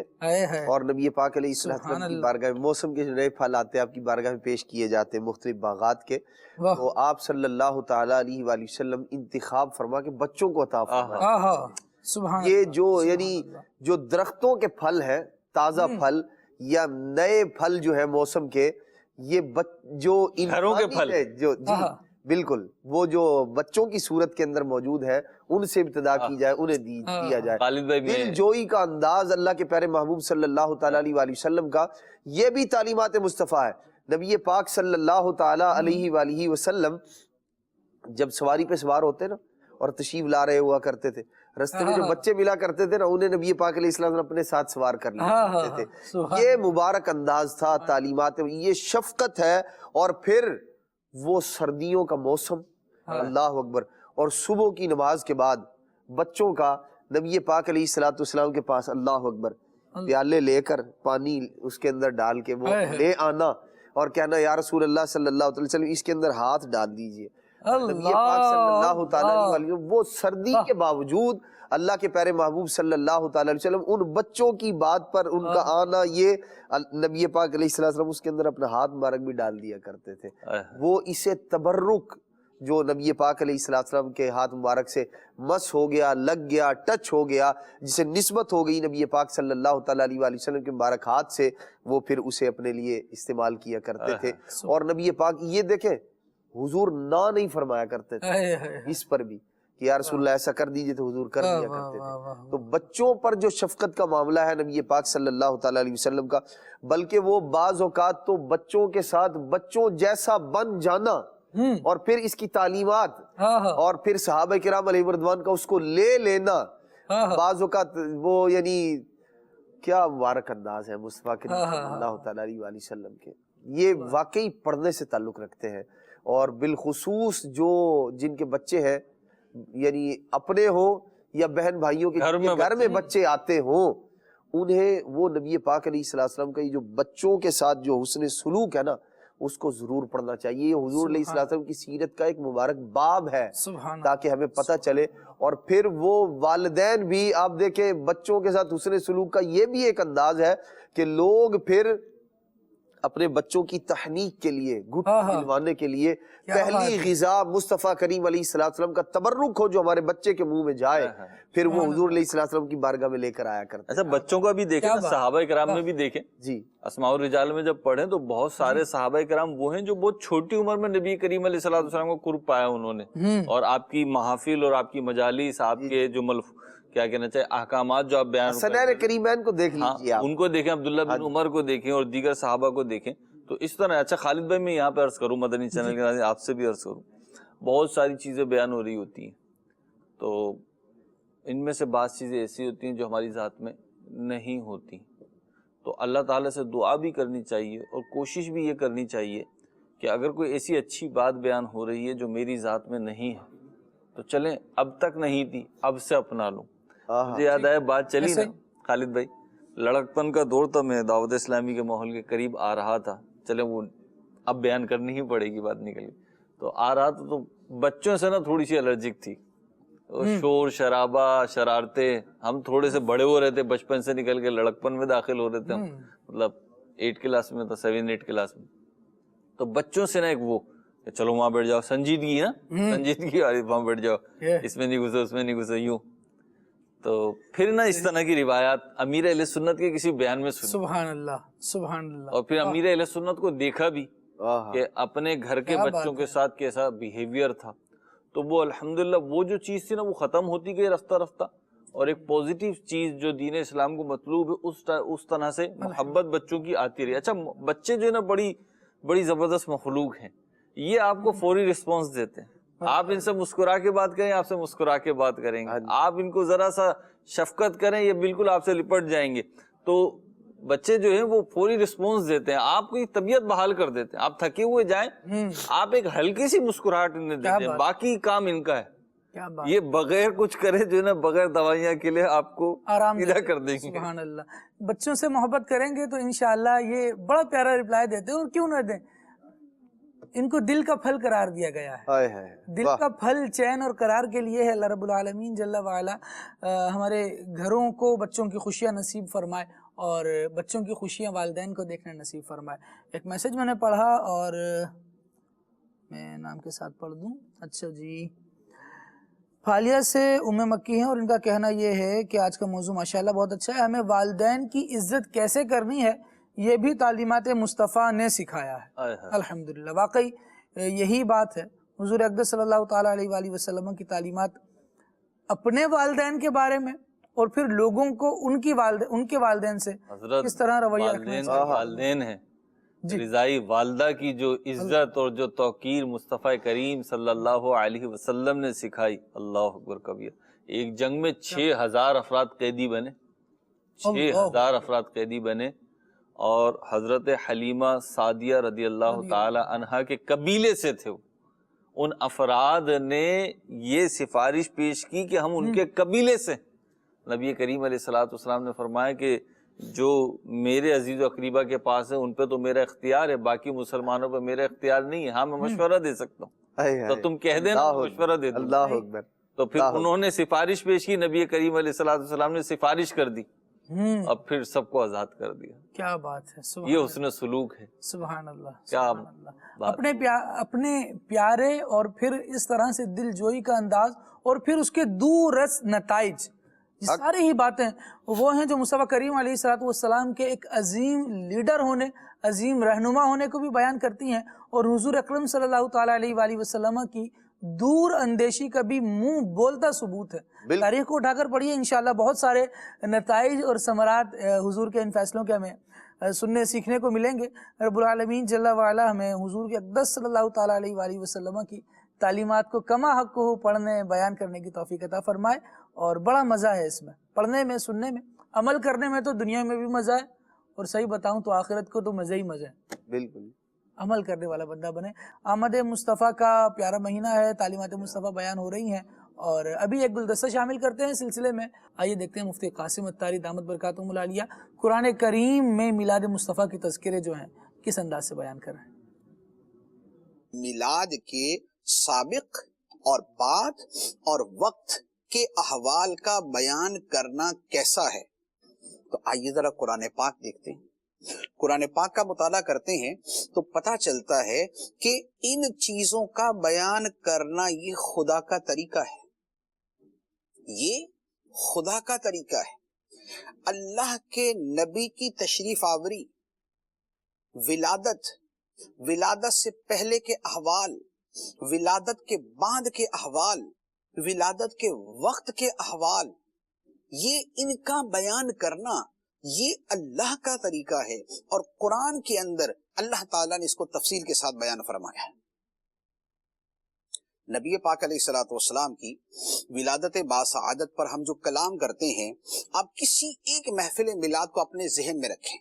اور نبی پاک علیہ السلام کی بارگاہ میں موسم کے جو نئے پھل آتے آپ کی بارگاہ میں پیش کیے جاتے ہیں مختلف باغات کے، تو آپ صلی اللہ تعالیٰ علیہ وآلہ وسلم انتخاب فرما کے بچوں کو عطا فرمائے۔ یہ جو یعنی جو درختوں کے پھل ہیں، تازہ پھل یا نئے پھل جو ہے موسم کے، یہ جو گھروں کے پھل جو جی بالکل وہ جو بچوں کی صورت کے اندر موجود ہے ان سے ابتدا کی جائے، انہیں دیا جائے۔ خالد بھائی دل جوئی کا انداز اللہ کے پیارے محبوب صلی اللہ تعالیٰ علیہ وآلہ وسلم کا، یہ بھی تعلیمات مصطفیٰ ہے۔ نبی پاک صلی اللہ تعالیٰ علیہ وآلہ وسلم جب سواری پہ سوار ہوتے نا اور تشریف لا رہے ہوا کرتے تھے، رستے میں جو بچے ملا کرتے تھے نا انہیں نبی پاک علیہ السلام اپنے ساتھ سوار کر لیا کرتے تھے۔ یہ مبارک انداز تھا تعلیمات، یہ شفقت ہے۔ اور پھر وہ سردیوں کا موسم، اللہ اکبر، اور صبح کی نماز کے بعد بچوں کا نبی پاک علیہ السلام کے پاس اللہ اکبر پیالے لے کر پانی اس کے اندر ڈال کے وہ لے آنا اور کہنا یا رسول اللہ صلی اللہ علیہ وسلم اس کے اندر ہاتھ ڈال دیجئے۔ نبی پاک صلی اللہ تعالیٰ علیہ وسلم وہ سردی کے باوجود اللہ کے پیارے محبوب صلی اللہ تعالیٰ علیہ وسلم ان بچوں کی بات پر ان کا آنا، یہ نبی پاک علیہ السلام اس کے اندر اپنا ہاتھ مبارک بھی ڈال دیا کرتے تھے۔ وہ اسے تبرک جو نبی پاک علیہ السلام کے ہاتھ مبارک سے مس ہو گیا، لگ گیا، ٹچ ہو گیا، جسے نسبت ہو گئی نبی پاک صلی اللہ تعالیٰ علیہ وسلم کے مبارک ہاتھ سے، وہ پھر اسے اپنے لیے استعمال کیا کرتے تھے۔ اور نبی پاک یہ دیکھیں حضور نہ نہیں فرمایا کرتے تھے اس پر بھی کہ یا رسول اللہ ایسا کر دیجئے، تو حضور کر دیا کرتے تھے۔ تو بچوں پر جو شفقت کا معاملہ ہے نبی پاک صلی اللہ تعالیٰ علیہ وسلم کا، بلکہ وہ بعض اوقات تو بچوں کے ساتھ بچوں جیسا بن جانا، اور پھر اس کی تعلیمات اور پھر صحابہ کرام علیہ رضوان کا اس کو لے لینا، بعض اوقات وہ یعنی کیا مبارک انداز ہے مصطفیٰ کریم صلی اللہ تعالیٰ علیہ وسلم کے، یہ واقعی پڑھنے سے تعلق رکھتے ہیں۔ اور بالخصوص جو جن کے بچے ہیں یعنی اپنے ہوں یا بہن بھائیوں کے گھر میں بچے آتے ہوں، انہیں وہ نبی پاک علیہ السلام کا یہ جو بچوں کے ساتھ جو حسن سلوک ہے نا اس کو ضرور پڑھنا چاہیے۔ یہ حضور علیہ السلام کی سیرت کا ایک مبارک باب ہے تاکہ ہمیں پتہ چلے۔ اور پھر وہ والدین بھی آپ دیکھیں بچوں کے ساتھ حسن سلوک کا یہ بھی ایک انداز ہے کہ لوگ پھر اپنے بچوں کی تحنیک کے لیے، گھٹ دلوانے کے لیے پہلی غذا مصطفیٰ کریم علیہ السلام کا تبرک ہو جو ہمارے بچے کے منہ میں جائے، پھر وہ حضور علیہ السلام کی بارگاہ میں لے کر آیا کرتے۔ اچھا بچوں کا بھی دیکھیں، صحابہ کرام میں بھی دیکھیں جی، اسماء الرجال میں جب پڑھیں تو بہت سارے صحابہ کرام وہ ہیں جو بہت چھوٹی عمر میں نبی کریم علیہ السلام کو قرب پایا انہوں نے، اور آپ کی محافل اور آپ کی مجالس، آپ کے جو کیا کہنا چاہیے احکامات جو آپ بیان حسنین کریمین کو دیکھ لیجیے، ان کو دیکھیں، عبداللہ بن عمر کو دیکھیں اور دیگر صحابہ کو دیکھیں، تو اس طرح۔ اچھا خالد بھائی میں یہاں پہ عرض کروں، مدنی چینل کے ناظرین آپ سے بھی عرض کروں، بہت ساری چیزیں بیان ہو رہی ہوتی ہیں، تو ان میں سے بعض چیزیں ایسی ہوتی ہیں جو ہماری ذات میں نہیں ہوتی، تو اللہ تعالیٰ سے دعا بھی کرنی چاہیے اور کوشش بھی یہ کرنی چاہیے کہ اگر کوئی ایسی اچھی بات بیان ہو رہی ہے جو میری ذات میں نہیں ہے تو چلیں اب تک نہیں تھی اب سے اپنا لوں۔ مجھے یاد آیا بات چلی نا خالد بھائی، لڑکپن کا دور تھا، میں دعوت اسلامی کے ماحول کے قریب آ رہا تھا، چلیں وہ اب بیان کرنی ہی پڑے گی، بات نکلی تو آ رہا تھا، تو بچوں سے نا تھوڑی سی الرجک تھی، شور شرابہ شرارتیں، ہم تھوڑے سے بڑے ہو رہے تھے، بچپن سے نکل کے لڑکپن میں داخل ہو رہے تھے ہم، مطلب 8 کلاس میں تھا، 7-8 کلاس میں، تو بچوں سے نا ایک وہ کہ چلو وہاں بیٹھ جاؤ, سنجیدگی ہے نا, سنجیدگی والی, وہاں بیٹھ جاؤ, اس میں نہیں گھسو, اس میں نہیں گھسو, یوں. تو پھر نا اس طرح کی روایات امیر اہل سنت کے کسی بیان میں سنی, سبحان اللہ سبحان اللہ. اور پھر امیر اہل سنت کو دیکھا بھی کہ اپنے گھر کے بچوں کے ساتھ کیسا بیہیویئر تھا. تو وہ الحمدللہ وہ جو چیز تھی نا وہ ختم ہوتی گئی رفتہ رفتہ, اور ایک پوزیٹیو چیز جو دین اسلام کو مطلوب ہے اس طرح سے محبت بچوں کی آتی رہی. اچھا بچے جو ہے نا بڑی زبردست مخلوق ہیں, یہ آپ کو فوری رسپانس دیتے ہیں. آپ ان سے مسکرا کے بات کریں, آپ سے مسکرا کے بات کریں گے. آپ ان کو ذرا سا شفقت کریں, یہ بالکل آپ سے لپٹ جائیں گے. تو بچے جو ہیں وہ فوری رسپانس دیتے ہیں, آپ کی طبیعت بحال کر دیتے ہیں. آپ تھکے ہوئے جائیں, آپ ایک ہلکی سی مسکراہٹ انہیں دیتے ہیں, باقی کام ان کا ہے. یہ بغیر کچھ کرے جو ہے نا, بغیر دوائیاں کے لیے آپ کو آرام سیدھا کر دیں گے. سبحان اللہ. بچوں سے محبت کریں گے تو انشاءاللہ یہ بڑا پیارا رپلائی دیتے ہیں. اور کیوں نہ دیں, ان کو دل کا پھل قرار دیا گیا ہے. دل کا پھل چین اور قرار کے لیے ہے. اللہ رب العالمین جل وعلا ہمارے گھروں کو بچوں کی خوشیاں نصیب فرمائے, اور بچوں کی خوشیاں والدین کو دیکھنا نصیب فرمائے. ایک میسج میں نے پڑھا اور میں نام کے ساتھ پڑھ دوں. اچھا جی, فالیہ سے ام مکی ہیں, اور ان کا کہنا یہ ہے کہ آج کا موضوع ماشاءاللہ بہت اچھا ہے. ہمیں والدین کی عزت کیسے کرنی ہے یہ بھی تعلیمات مصطفیٰ نے سکھایا ہے. الحمدللہ, واقعی یہی بات ہے. حضور اقدس صلی اللہ تعالیٰ علیہ وآلہ وسلم کی تعلیمات اپنے والدین کے بارے میں, اور پھر لوگوں کو ان کے والدین سے کس طرح رویہ رکھنا چاہیے. والدین ہیں, رضائی والدہ کی جو عزت اور جو توقیر مصطفیٰ کریم صلی اللہ علیہ وسلم نے سکھائی. اللہ اکبر کبیر. ایک جنگ میں 6000 افراد قیدی بنے, 6000 افراد قیدی بنے, اور حضرت حلیمہ سعدیہ رضی اللہ تعالی عنہا کے قبیلے سے تھے. ان افراد نے یہ سفارش پیش کی کہ ہم ان کے قبیلے سے. نبی کریم علیہ السلام نے فرمایا کہ جو میرے عزیز و اقریبا کے پاس ہے ان پہ تو میرا اختیار ہے, باقی مسلمانوں پہ میرا اختیار نہیں ہے. ہاں میں مشورہ دے سکتا ہوں, تو تم کہہ دینا مشورہ دے دوں. اللہ اکبر. تو پھر انہوں نے سفارش پیش کی, نبی کریم علیہ السلام نے سفارش کر دی, اب پھر سب کو آزاد کر دیا. کیا بات ہے, یہ حسن سلوک ہے. سبحان اللہ. کیا اپنے پیارے اور پھر اس طرح سے دل جوئی کا انداز, اور پھر اس کے دور رس نتائج, یہ ساری ہی باتیں وہ ہیں جو مصطفیٰ کریم علیہ السلام کے ایک عظیم لیڈر ہونے, عظیم رہنما ہونے کو بھی بیان کرتی ہیں, اور حضور اکرم صلی اللہ تعالیٰ علیہ وآلہ وسلم کی دور اندیشی کا بھی منہ بولتا ثبوت ہے. تاریخ کو اٹھا کر پڑھیے, انشاءاللہ بہت سارے نتائج اور ثمرات حضور کے ان فیصلوں کے ہمیں سننے سیکھنے کو ملیں گے. رب العالمین جل وعلا ہمیں حضور کے اقدس صلی اللہ تعالیٰ علیہ وآلہ وسلم کی تعلیمات کو کما حق کو پڑھنے بیان کرنے کی توفیق عطا فرمائے. اور بڑا مزہ ہے اس میں, پڑھنے میں, سننے میں, عمل کرنے میں. تو دنیا میں بھی مزہ ہے, اور صحیح بتاؤں تو آخرت کو تو مزہ ہی مزہ ہے. بالکل عمل کرنے والا بندہ بنے. آمد مصطفیٰ کا پیارا مہینہ ہے, تعلیمات مصطفیٰ بیان ہو رہی ہیں, اور ابھی ایک گلدستہ شامل کرتے ہیں سلسلے میں. آئیے دیکھتے ہیں مفتی قاسم اتاری دامت برکاتہم العالیہ قرآن کریم میں میلاد مصطفیٰ کے تذکرے جو ہیں کس انداز سے بیان کر رہے ہیں. میلاد کے سابق اور بعد اور وقت کے احوال کا بیان کرنا کیسا ہے, تو آئیے ذرا قرآن پاک دیکھتے ہیں. قرآن پاک کا مطالعہ کرتے ہیں تو پتہ چلتا ہے کہ ان چیزوں کا بیان کرنا یہ خدا کا طریقہ ہے, یہ خدا کا طریقہ ہے. اللہ کے نبی کی تشریف آوری, ولادت سے پہلے کے احوال, ولادت کے بعد کے احوال, ولادت کے وقت کے احوال, یہ ان کا بیان کرنا یہ اللہ کا طریقہ ہے. اور قرآن کے اندر اللہ تعالیٰ نے اس کو تفصیل کے ساتھ بیان فرمایا ہے. نبی پاک علیہ الصلوۃ والسلام کی ولادت باسعادت پر ہم جو کلام کرتے ہیں, آپ کسی ایک محفل میلاد کو اپنے ذہن میں رکھیں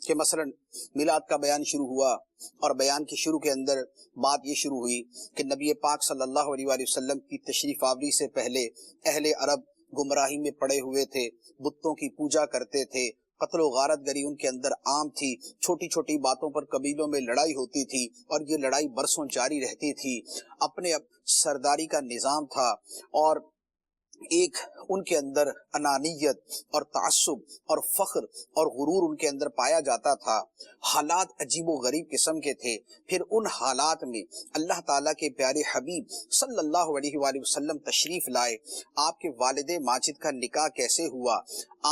کہ مثلا میلاد کا بیان شروع ہوا, اور بیان کے شروع کے اندر بات یہ شروع ہوئی کہ نبی پاک صلی اللہ علیہ وآلہ وسلم کی تشریف آوری سے پہلے اہل عرب گمراہی میں پڑے ہوئے تھے, بتوں کی پوجا کرتے تھے, قتل و غارت گری ان کے اندر عام تھی, چھوٹی چھوٹی باتوں پر قبیلوں میں لڑائی ہوتی تھی, اور یہ لڑائی برسوں جاری رہتی تھی. اپنے سرداری کا نظام تھا, اور ایک ان کے اندر انانیت اور تعصب اور فخر اور غرور ان کے اندر پایا جاتا تھا. حالات عجیب و غریب قسم کے تھے. پھر ان حالات میں اللہ تعالیٰ کے پیارے حبیب صلی اللہ علیہ وآلہ وسلم تشریف لائے. آپ کے والد ماجد کا نکاح کیسے ہوا؟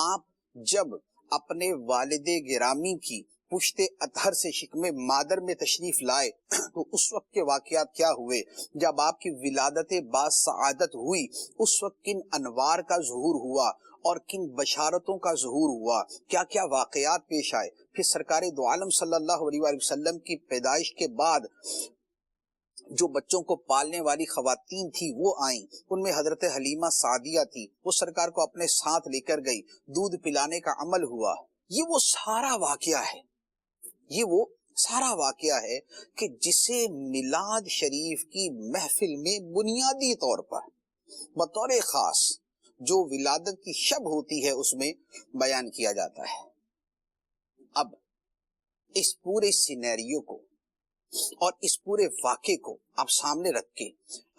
آپ جب اپنے والد گرامی کی پشت اطہر سے شکم مادر میں تشریف لائے تو اس وقت کے واقعات کیا ہوئے؟ جب آپ کی ولادت باسعادت ہوئی اس وقت کن انوار کا ظہور ہوا اور کن بشارتوں کا ظہور ہوا، کیا کیا واقعات پیش آئے؟ پھر سرکار دو عالم صلی اللہ علیہ وآلہ وسلم کی پیدائش کے بعد جو بچوں کو پالنے والی خواتین تھی وہ آئیں. ان میں حضرت حلیمہ سعدیہ تھی، وہ سرکار کو اپنے ساتھ لے کر گئی، دودھ پلانے کا عمل ہوا. یہ وہ سارا واقعہ ہے، یہ وہ سارا واقعہ ہے کہ جسے میلاد شریف کی محفل میں بنیادی طور پر بطور خاص جو ولادت کی شب ہوتی ہے اس میں بیان کیا جاتا ہے. اب اس پورے سینیریو کو اور اس پورے واقعے کو آپ سامنے رکھ کے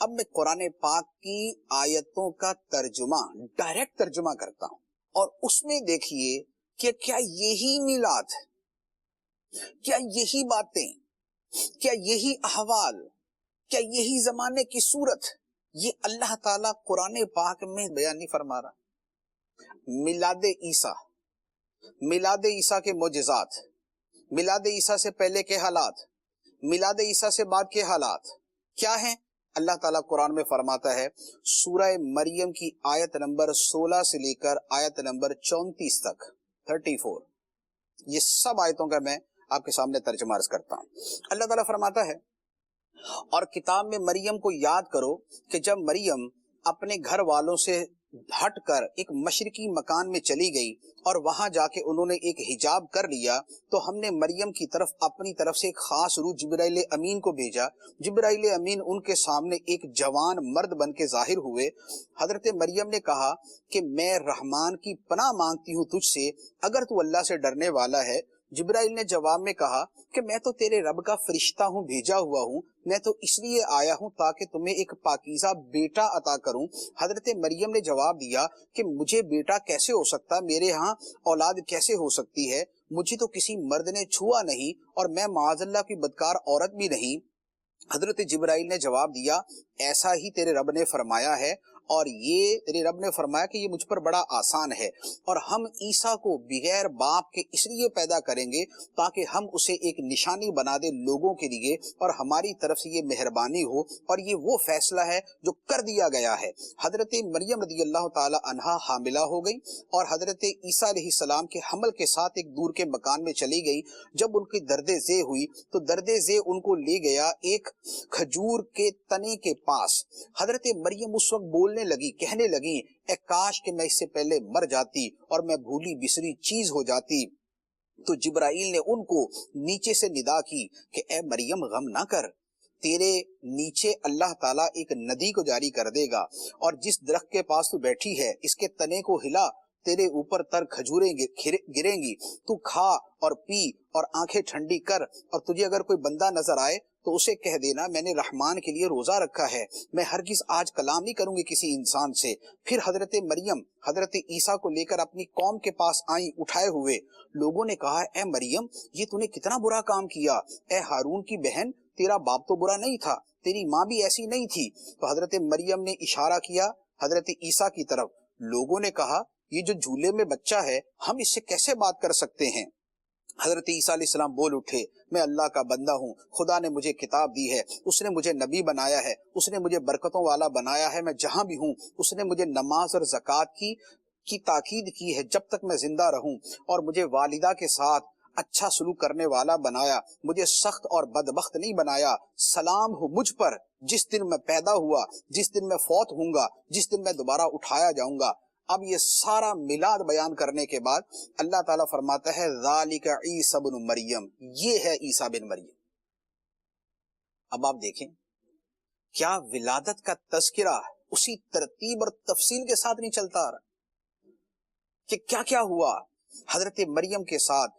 اب میں قرآن پاک کی آیتوں کا ترجمہ ڈائریکٹ ترجمہ کرتا ہوں، اور اس میں دیکھیے کہ کیا یہی میلاد، کیا یہی باتیں، کیا یہی احوال، کیا یہی زمانے کی صورت یہ اللہ تعالیٰ قرآن پاک میں بیان نہیں فرما رہا؟ میلاد عیسیٰ، میلاد عیسیٰ کے معجزات، میلاد عیسیٰ سے پہلے کے حالات، میلاد عیسیٰ سے بعد کے حالات کیا ہیں؟ اللہ تعالیٰ قرآن میں فرماتا ہے سورہ مریم کی آیت نمبر 16 سے لے کر آیت نمبر 34 تک 34، یہ سب آیتوں کا میں آپ کے سامنے ترجمہ عرض کرتا ہوں. اللہ تعالیٰ فرماتا ہے اور کتاب میں مریم کو یاد کرو کہ جب مریم اپنے گھر والوں سے ہٹ کر ایک مشرقی مکان میں چلی گئی اور وہاں جا کے انہوں نے ایک حجاب کر لیا تو ہم نے مریم کی طرف اپنی طرف سے ایک خاص روح جبرائیل امین کو بھیجا. جبرائیل امین ان کے سامنے ایک جوان مرد بن کے ظاہر ہوئے. حضرت مریم نے کہا کہ میں رحمان کی پناہ مانگتی ہوں تجھ سے اگر تو اللہ سے ڈرنے والا ہے. جبرائیل نے جواب میں کہا کہ میں تو تیرے رب کا فرشتہ ہوں، بھیجا ہوا ہوں، میں تو اس لیے آیا ہوں تاکہ تمہیں ایک پاکیزہ بیٹا عطا کروں. حضرت مریم نے جواب دیا کہ مجھے بیٹا کیسے ہو سکتا، میرے ہاں اولاد کیسے ہو سکتی ہے، مجھے تو کسی مرد نے چھوا نہیں اور میں معاذ اللہ کی بدکار عورت بھی نہیں. حضرت جبرائیل نے جواب دیا ایسا ہی تیرے رب نے فرمایا ہے، اور یہ تیرے رب نے فرمایا کہ یہ مجھ پر بڑا آسان ہے، اور ہم عیسیٰ کو بغیر باپ کے اس لیے پیدا کریں گے تاکہ ہم اسے ایک نشانی بنا دے لوگوں کے لیے، اور ہماری طرف سے یہ مہربانی ہو، اور یہ وہ فیصلہ ہے جو کر دیا گیا ہے. حضرت مریم رضی اللہ تعالی عنہا حاملہ ہو گئی اور حضرت عیسیٰ علیہ السلام کے حمل کے ساتھ ایک دور کے مکان میں چلی گئی. جب ان کی درد ذیل ہوئی تو درد ذیل ان کو لے گیا ایک کھجور کے تنے کے پاس. حضرت مریم اس وقت بولنے لگی، کہنے لگی اے کاش کہ میں اس سے پہلے مر جاتی اور میں بھولی بسری چیز ہو جاتی. تو جبرائیل نے ان کو نیچے سے ندا کی کہ اے مریم غم نہ کر، تیرے نیچے اللہ تعالیٰ ایک ندی کو جاری کر دے گا، اور جس درخت کے پاس تو بیٹھی ہے اس کے تنے کو ہلا، تیرے اوپر تر کھجوریں گریں گی، تو کھا اور پی اور آنکھیں ٹھنڈی کر، اور تجھے اگر کوئی بندہ نظر آئے تو اسے کہہ دینا میں نے رحمان کے لیے روزہ رکھا ہے، میں ہرگز آج کلام نہیں کروں گی کسی انسان سے. پھر حضرت مریم حضرت عیسیٰ کو لے کر اپنی قوم کے پاس آئیں اٹھائے ہوئے. لوگوں نے کہا اے مریم یہ تو نے کتنا برا کام کیا، اے ہارون کی بہن تیرا باپ تو برا نہیں تھا، تیری ماں بھی ایسی نہیں تھی. تو حضرت مریم نے اشارہ کیا حضرت عیسیٰ کی طرف. لوگوں نے کہا یہ جو جھولے میں بچہ ہے ہم اس سے کیسے بات کر سکتے ہیں؟ حضرت عیسیٰ علیہ السلام بول اٹھے میں اللہ کا بندہ ہوں، خدا نے مجھے کتاب دی ہے، اس نے مجھے نبی بنایا ہے، اس نے مجھے برکتوں والا بنایا ہے، میں جہاں بھی ہوں اس نے مجھے نماز اور زکوٰۃ کی تاکید کی ہے جب تک میں زندہ رہوں، اور مجھے والدہ کے ساتھ اچھا سلوک کرنے والا بنایا، مجھے سخت اور بدبخت نہیں بنایا. سلام ہو مجھ پر جس دن میں پیدا ہوا، جس دن میں فوت ہوں گا، جس دن میں دوبارہ اٹھایا جاؤں گا. اب یہ سارا میلاد بیان کرنے کے بعد اللہ تعالیٰ فرماتا ہے ذالک عیسیٰ بن مریم، یہ ہے عیسیٰ بن مریم. اب آپ دیکھیں کیا ولادت کا تذکرہ اسی ترتیب اور تفصیل کے ساتھ نہیں چلتا آ رہا کہ کیا کیا ہوا. حضرت مریم کے ساتھ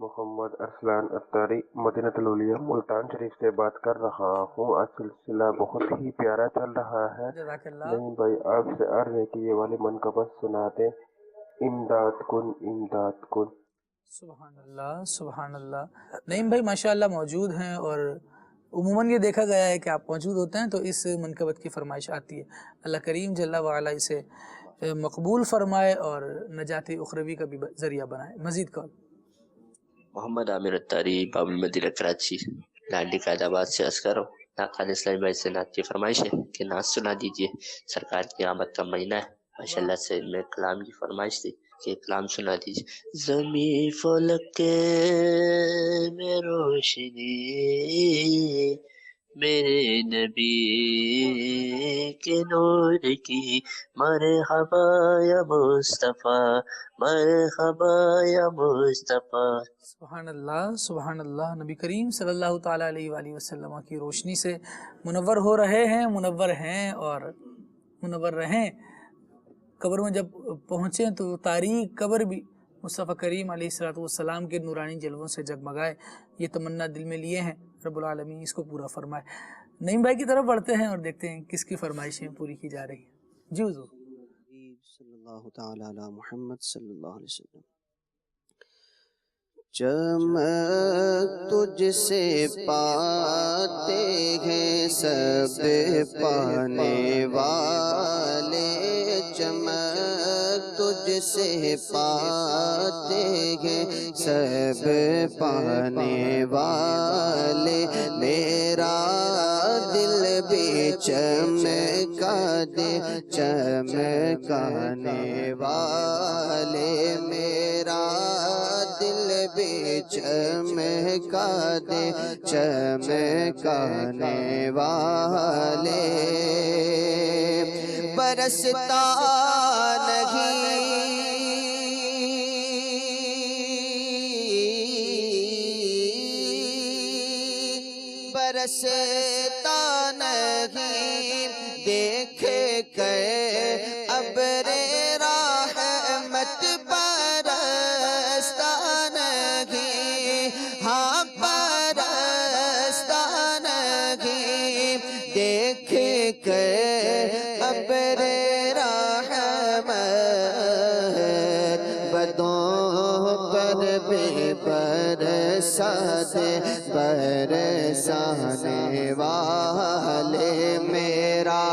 محمد ارسلان اتاری مدینہ الاولیاء ملتان شریف سے بات کر رہا ہوں. آج سلسلہ بہت ہی پیارا چل رہا ہے. جزاک اللہ. نہیں بھائی آپ سے عرض ہے کہ یہ والے منقبت سنا دیں. امداد کن امداد کن. سبحان اللہ سبحان اللہ. نعیم بھائی ماشاءاللہ موجود ہیں اور عموماً یہ دیکھا گیا ہے کہ آپ موجود ہوتے ہیں تو اس منقبت کی فرمائش آتی ہے. اللہ کریم جل وعلا اسے مقبول فرمائے اور نجات اخروی کا بھی ذریعہ بنائے. مزید کال. محمد عامر اتاری باب المدینہ کراچی لانڈی قائد آباد سے عرض کر رہا ہوں. ناقان اسلامی بھائی سے نعت کی فرمائش ہے کہ نعت سنا دیجئے. سرکار کی آمد کا مہینہ ہے ماشاءاللہ سے میں کلام کی فرمائش تھی کہ کلام سنا دیجئے. زمین فلک میں روشنی میرے نبی کے نور کی مرحبا یا مصطفیٰ مرحبا یا مصطفیٰ. سبحان اللہ سبحان اللہ. نبی کریم صلی اللہ تعالیٰ علیہ وآلہ وسلم کی روشنی سے منور ہو رہے ہیں، منور ہیں اور منور رہیں. قبر میں جب پہنچیں تو تاریخ قبر بھی مصطفیٰ کریم علیہ السلام کے نورانی جلووں سے جگمگائے. یہ تمنا دل میں لیے ہیں، رب العالمین اس کو پورا فرمائے. نعیم بھائی کی طرف بڑھتے ہیں اور دیکھتے ہیں کس کی فرمائشیں پوری کی جا رہی ہیں. جی حضور. صلی اللہ تعالی علی محمد صلی اللہ علیہ وسلم. چمک تجھ سے پاتے ہیں سب پانے والے. چمک تجھ سے پاتے ہیں سب پانے والے. میرا دل بھی چمکا دے چمکانے والے. میرا دل بھی چمکا دے چمکانے والے. برستا نہیں برستا نہیں دیکھ کے ابر رحمت برستا نہیں. ہاں برستا نہیں دیکھ کے ابر رحمت. بدوں پر بھی برسا دے برسانے والے. میرا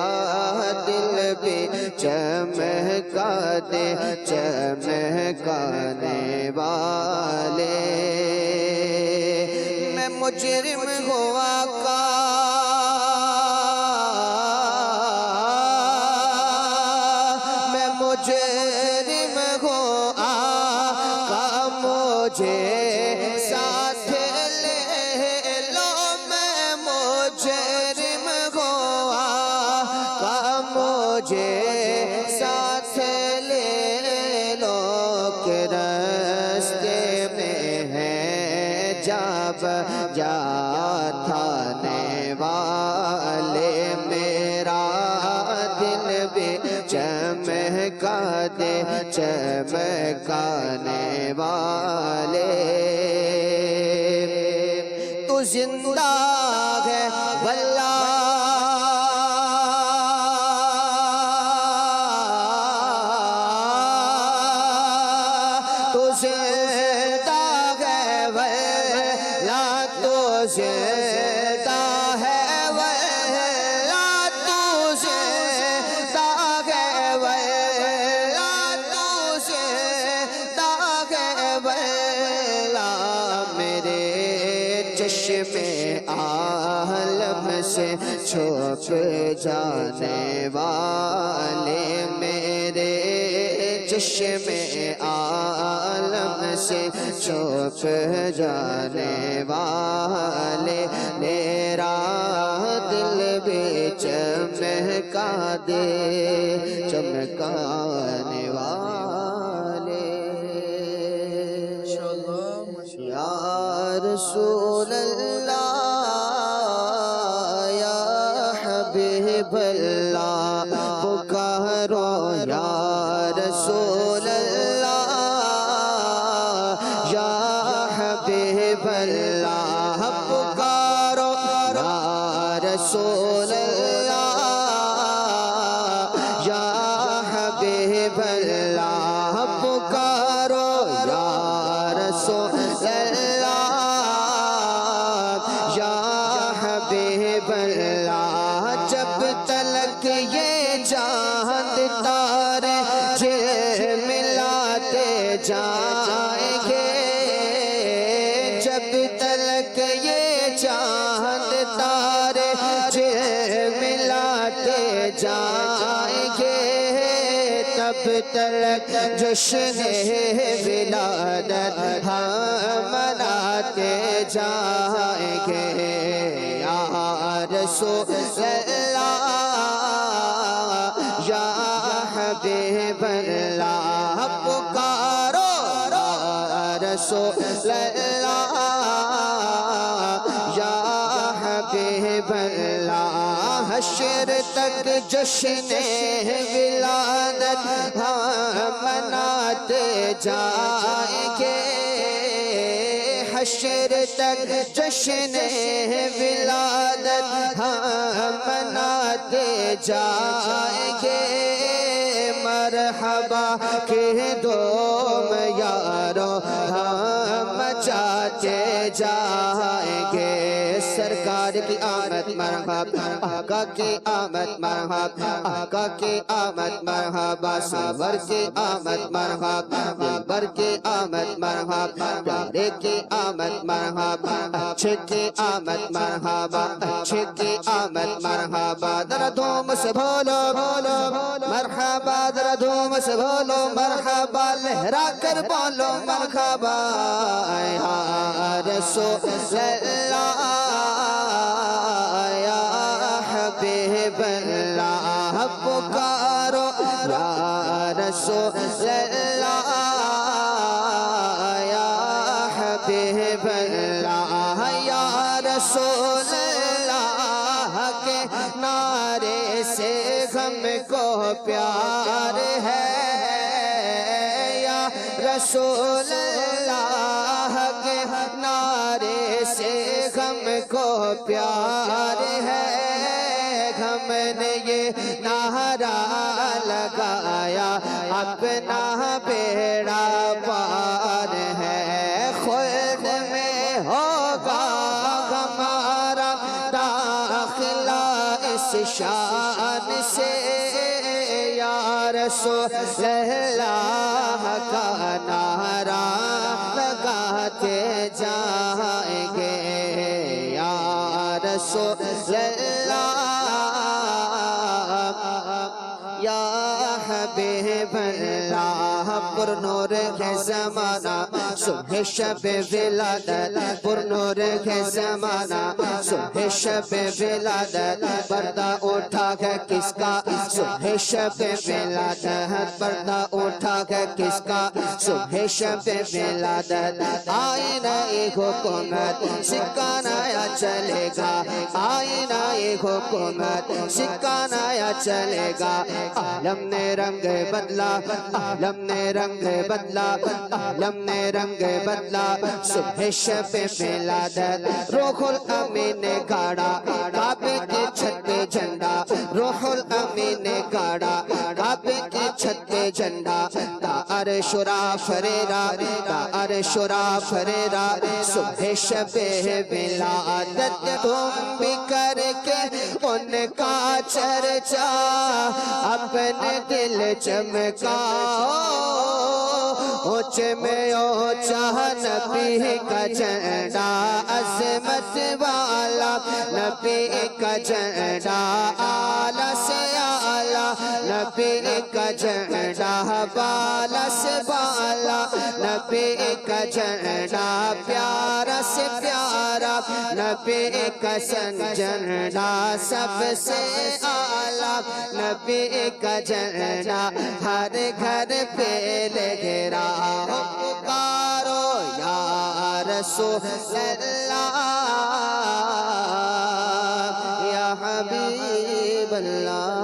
دل بھی چمکا دے چمکانے والے. میں مجرم ہوا کا میں مجرم ہوں آقا مجھے ساتھ لے لو. میں مجرم ہوں آقا مجھے ساتھ لے لو. کہ راستے میں ہے جاب جا تھانے والے. میرا دل بھی چمکا دے چمکانے والے. تو زندہ ہے واللہ تو زندہ ہے واللہ تو زندہ ہے واللہ تو زندہ ہے واللہ تو زندہ ہے واللہ. میرے چشم عالم سے چھپ جانے والے. میرے چشم عالم سے چھپ جانے والے. میرا دل بھی چمکا دے چمکانے والے. یا رسول اللہ یا حبیب اللہ پکارو. یا رسول اللہ یا رسول اللہ یا حبیب اللہ پکارو یا رسول اللہ یا حبیب اللہ جب تلک یہ چاند تارے ملاتے جائیں گے جب تلک یہ چاند تارے ملاتے جائیں گے تب تلک جشن ولادت ہم مناتے جائیں گے یا رسول اللہ یا حبیب اللہ پکارو یا رسول اللہ یا حبیب اللہ حشر تک جشن ولادت ہم مناتے جائیں گے حشر تک جشن ولادت ہم مناتے جائیں گے مرحبا کے دوم یارو ہم مچاتے جائیں گے سرکار کی آمد مرحبا آقا کی آمد مرحبا آقا کی آمد مرحبا سرور کی آمد مرحبا منبر کی آمد مرحبا پیارے کی آمد مرحبا اچھے کی آمد مرحبا اچھے کی آمد مرحبا ذرا دھوم سے بولو مرحبا ذرا دھوم سے بولو مرحبا لہرا کر بولو مرحبا یا رسول اللہ یا حبیب اللہ پکارو یا رسول اللہ یا حبیب اللہ یا رسول اللہ کے نعرے سے غم کو پیار ہے یا رسول اللہ کے نعرے سے غم کو پیار ہے ہم نے یہ نعرہ لگایا اپنا بیڑا پار ہے خلد میں ہوگا ہمارا داخلہ اس شان سے یا رسول اللہ کا نعرہ لگاتے جائیں گے یا رسول اللہ یا حبیب اللہ پر نور ہے زمانہ صبح شب ولادت پر نور ہے زمانہ صبح شب ولادت پردہ اٹھا ہے کس کا صبح شب ولادت پردہ اٹھا ہے کس کا صبح شب ولادت آئینہ ایک حکومت سکہ نیا چلے گا آئینہ ایک حکومت سکہ نیا چلے گا عالم نے رنگ بدلا عالم نے رنگ بدلا عالم نے رنگ بدلا صبح شب ولادت روح الامین نے گاڑا کعبے کی چھت پہ جھنڈا روح الامین نے گاڑا کعبے کی چھت پہ جھنڈا تا عرش را فریرا تا عرش را فریرا صبح شب ولادت تم بھی کر کے ان کا چرچا اپنے دل چمکاؤ اونچ میں اونچا نبی کا جھنڈا عظمت والا نبی کا جھنڈا اعلیٰ سے اعلیٰ نبی کا جھنڈا بالا سے بالا نبی کا جھنڈا پیارا سے پیارا نبی کا جھنڈا سب سے اعلیٰ نبی کا جھنڈا ہر گھر پہ لگرا پکارو یا رسول اللہ یا حبیب اللہ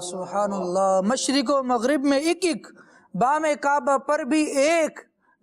سبحان اللہ مشرق و مغرب میں ایک ایک بام کعبہ پر بھی ایک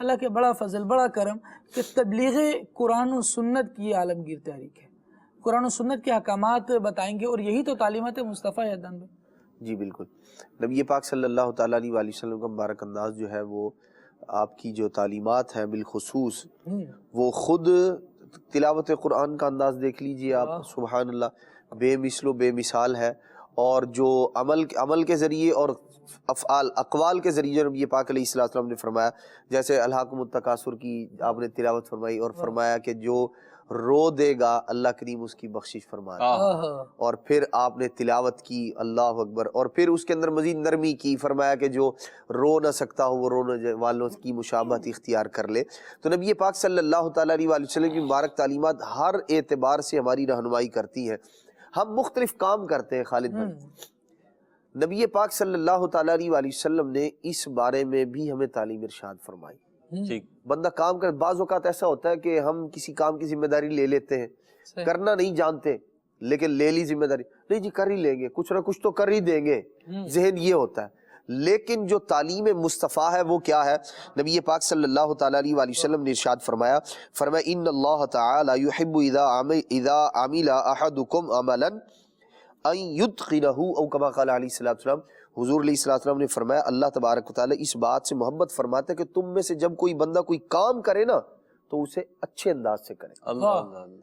اللہ کے بڑا فضل بڑا کرم کہ تبلیغ قرآن و سنت کی عالمگیر تحریک ہے. قرآن و سنت کے احکامات بتائیں گے اور یہی تو تعلیمات مصطفیٰ ہے عدنان بھائی. جی بالکل. نبی پاک صلی اللہ تعالیٰ علیہ وآلہ وسلم کا مبارک انداز جو ہے وہ آپ کی جو تعلیمات ہیں بالخصوص وہ خود تلاوت قرآن کا انداز دیکھ لیجئے آپ, سبحان اللہ, بے مثل و بے مثال ہے. اور جو عمل کے ذریعے اور اقوال کے ذریعے نبی پاک علیہ السلام نے فرمایا, جیسے الہاکم التکاثر کی آپ نے تلاوت فرمائی اور فرمایا کہ جو رو دے گا اللہ کریم اس کی بخشش فرما دے, اور پھر آپ نے تلاوت کی, اللہ اکبر, اور پھر اس کے اندر مزید نرمی کی, فرمایا کہ جو رو نہ سکتا ہو وہ رونے والوں کی مشابہت اختیار کر لے. تو نبی پاک صلی اللہ تعالیٰ علیہ وسلم کی مبارک تعلیمات ہر اعتبار سے ہماری رہنمائی کرتی ہیں. ہم مختلف کام کرتے ہیں خالد بھائی, نبی پاک صلی اللہ تعالیٰ علیہ وسلم نے اس بارے میں بھی ہمیں تعلیم ارشاد فرمائی. بندہ کام کر, بعض اوقات ایسا ہوتا ہے کہ ہم کسی کام کی ذمہ داری لے لیتے ہیں, کرنا نہیں جانتے لیکن لے لی ذمہ داری, نہیں جی کر ہی لیں گے, کچھ نہ کچھ تو کر ہی دیں گے, ذہن یہ ہوتا ہے. لیکن جو تعلیم مصطفیٰ ہے وہ کیا ہے؟ نبی پاک صلی اللہ تعالیٰ علیہ وسلم نے ارشاد فرمایا ان اللہ تعالی یحب اذا عمل احدکم عملا ان یتقنہ او کما قال علیہ السلام. حضور علیہ السلام نے فرمایا اللہ تبارک و تعالی اس بات سے محبت فرماتا ہے کہ تم میں سے جب کوئی بندہ کوئی کام کرے نا تو اسے اچھے انداز سے کرے.